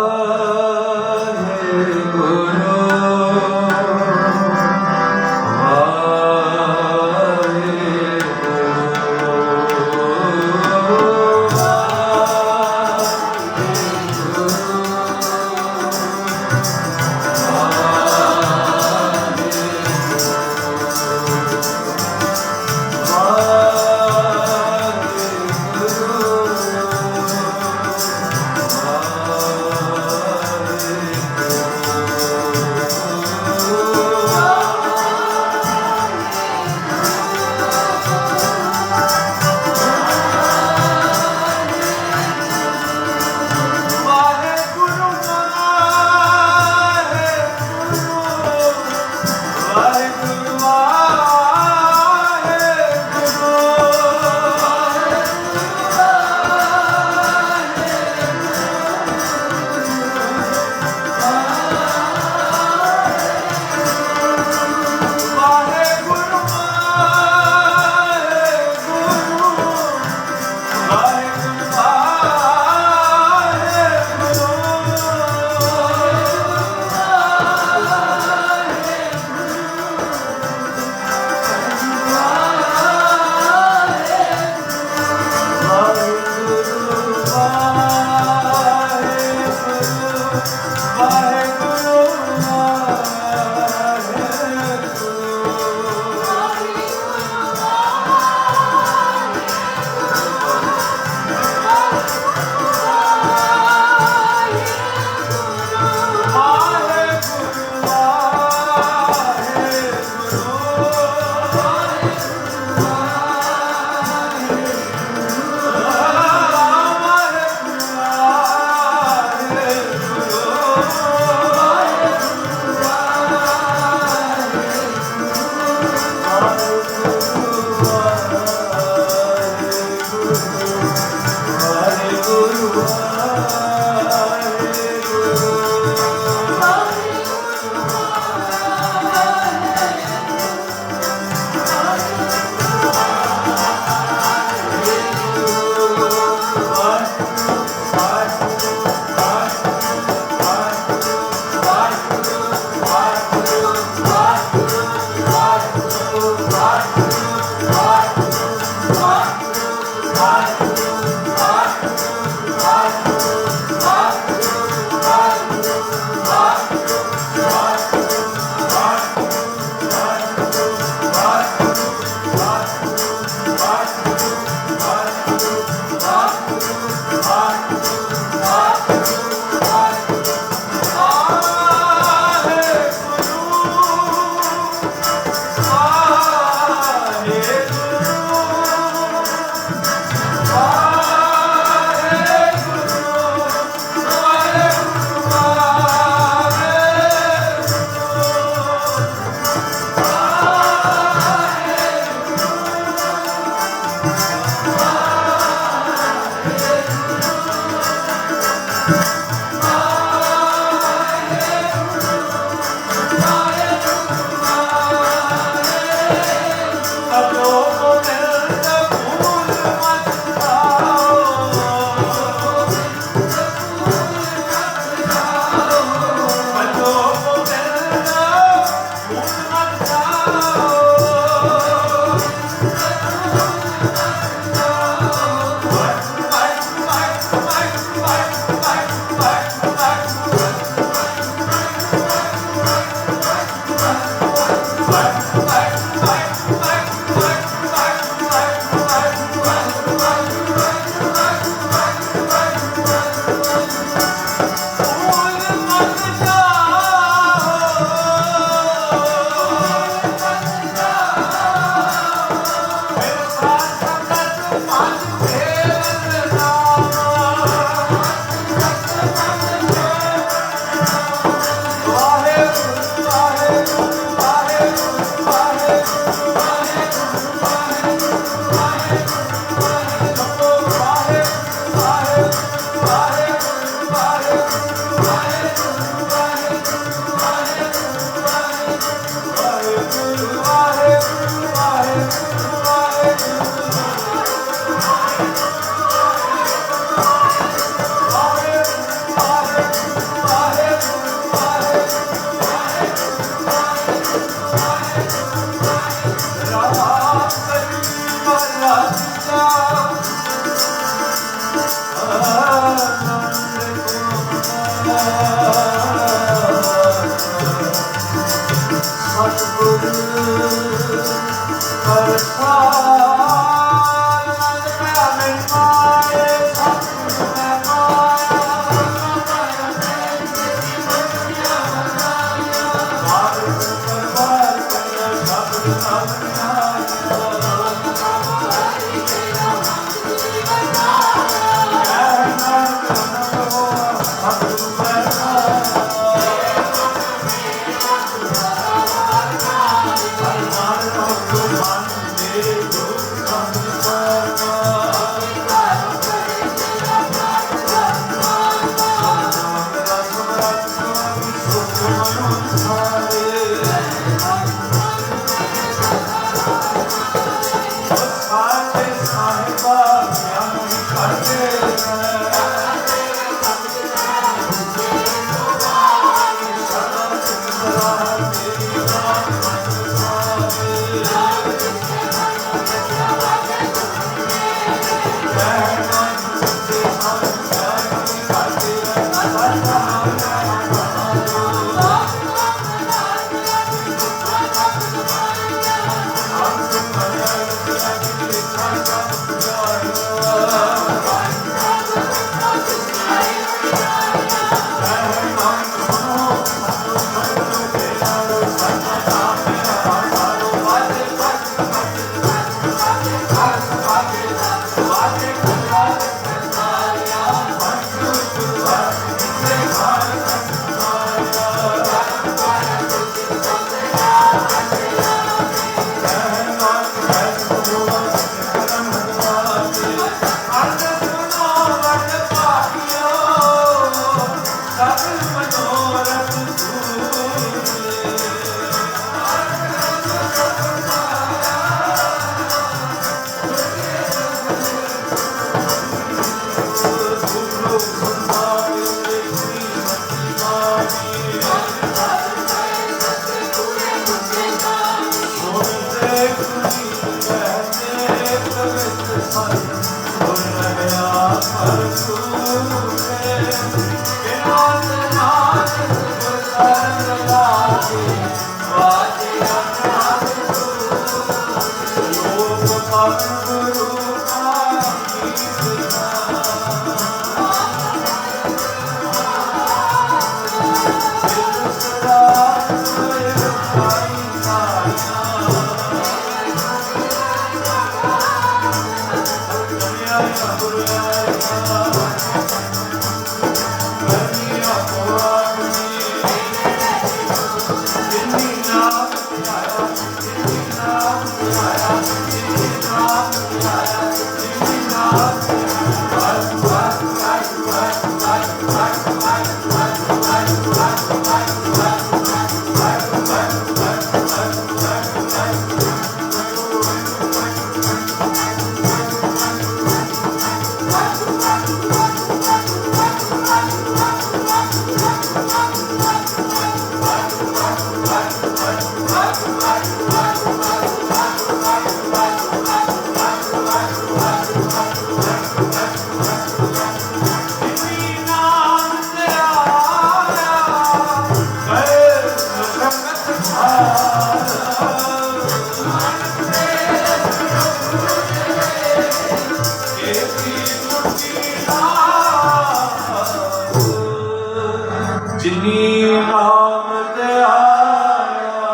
ਜਿਨੀ ਨਾਮ ਤੇ ਆਇਆ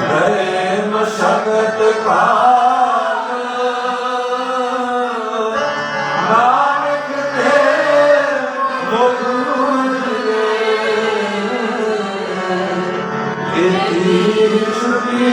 ਗਏ ਮਸ਼ਕਤ ਕਾਲ ਨਾਨਕ ਤੇ ਮੁਖ ਉਜਲੇ ਇਤੀ ਛੁਟੀ